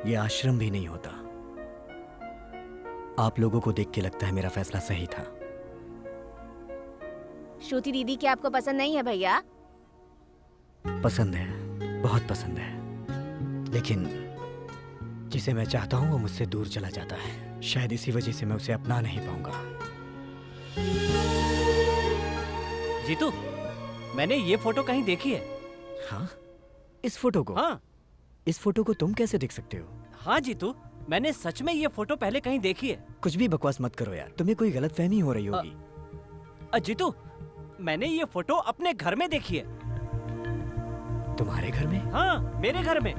Speaker 18: ये आश्रम भी नहीं होता। आप लोगों को देख के लगता है मेरा फैसला सही था।
Speaker 15: श्रुति दीदी क्या आपको पसंद नहीं है भैया?
Speaker 18: पसंद है, बहुत पसंद है, लेकिन जिसे मैं चाहता हूं वो मुझसे दूर चला जाता है। शायद इसी वजह से मैं उसे अपना नहीं पाऊंगा।
Speaker 2: जीतू, मैंने ये फोटो कहीं देखी है।
Speaker 18: हाँ? इस फोटो को?
Speaker 2: हाँ।
Speaker 18: इस फोटो को तुम कैसे देख सकते हो?
Speaker 2: हाँ जीतू, मैंने सच में ये फोटो पहले कहीं देखी है।
Speaker 18: कुछ भी बकवास मत करो यार, तुम्हें कोई गलतफहमी हो रही होगी।
Speaker 2: जीतू, मैंने ये फोटो अपने घर में देखी है।
Speaker 18: तुम्हारे घर में?
Speaker 2: हाँ, मेरे घर में।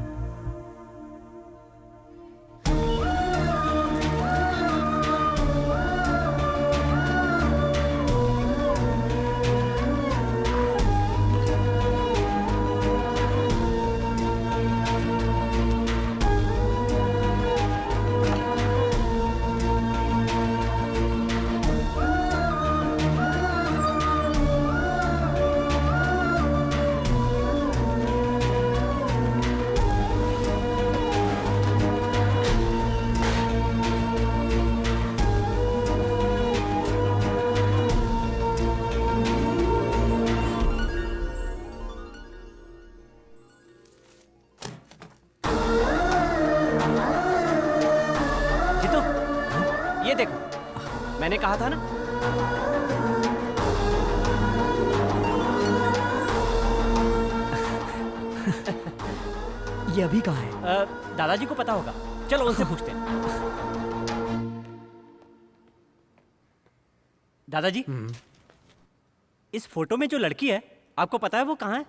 Speaker 2: ये देखो, मैंने कहा था ना।
Speaker 18: ये अभी कहाँ है?
Speaker 2: दादाजी को पता होगा, चलो उनसे पूछते हैं। दादाजी, इस फोटो में जो लड़की है, आपको पता है वो कहाँ है?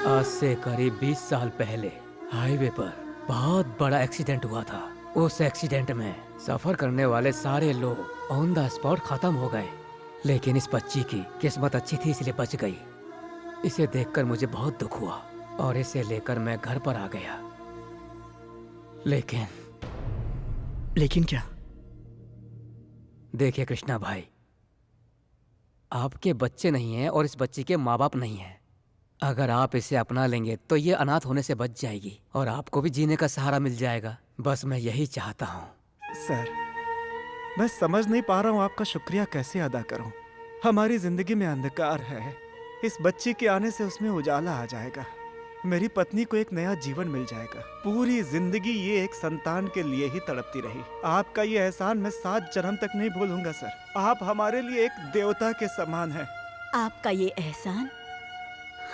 Speaker 16: आज से करीब 20 साल पहले हाईवे पर बहुत बड़ा एक्सीडेंट हुआ था। उस एक्सीडेंट में सफर करने वाले सारे लोग ऑन द स्पॉट खत्म हो गए, लेकिन इस बच्ची की किस्मत अच्छी थी इसलिए बच गई। इसे देखकर मुझे बहुत दुख हुआ और इसे लेकर मैं घर पर आ गया।
Speaker 18: लेकिन क्या?
Speaker 16: देखिए कृष्णा भाई, आपके बच्चे नहीं हैं और इस बच्ची के माँ बाप नहीं हैं। अगर आप इसे अपना लेंगे तो ये अनाथ होने से बच जाएगी और आपको भी जीने का सहारा मिल जाएगा। बस मैं यही चाहता हूँ।
Speaker 8: सर, मैं समझ नहीं पा रहा हूँ आपका शुक्रिया कैसे अदा करूँ। हमारी जिंदगी में अंधकार है, इस बच्ची के आने से उसमें उजाला आ जाएगा। मेरी पत्नी को एक नया जीवन मिल जाएगा। पूरी जिंदगी ये एक संतान के लिए ही तड़पती रही। आपका ये एहसान मैं 7 जन्म तक नहीं भूलूंगा सर। आप हमारे लिए एक देवता के समान हैं।
Speaker 11: आपका ये एहसान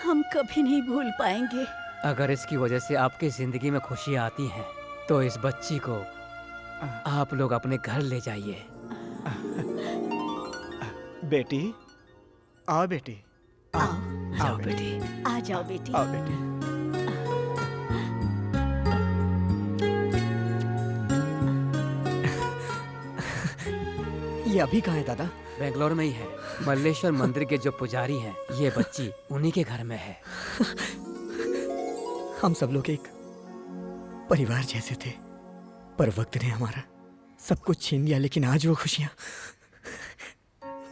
Speaker 11: हम कभी नहीं भूल पाएंगे।
Speaker 16: अगर इसकी वजह से आपकी जिंदगी में खुशियाँ आती हैं तो इस बच्ची को आप लोग अपने घर ले जाइए।
Speaker 8: बेटी, आओ बेटी,
Speaker 16: आओ बेटी,
Speaker 11: आ जाओ बेटी।
Speaker 8: आओ बेटी।
Speaker 18: ये अभी कहाँ है दादा?
Speaker 16: बेंगलोर में ही है। मल्लेश्वर मंदिर के जो पुजारी हैं, ये बच्ची उन्हीं के घर में है।
Speaker 18: हम सब लोग एक परिवार जैसे थे, पर वक्त ने हमारा सब कुछ छीन लिया। लेकिन आज वो खुशियाँ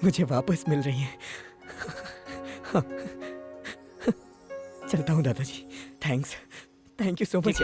Speaker 18: मुझे वापस मिल रही हैं। चलता हूँ दादाजी। Thanks, thank you so much.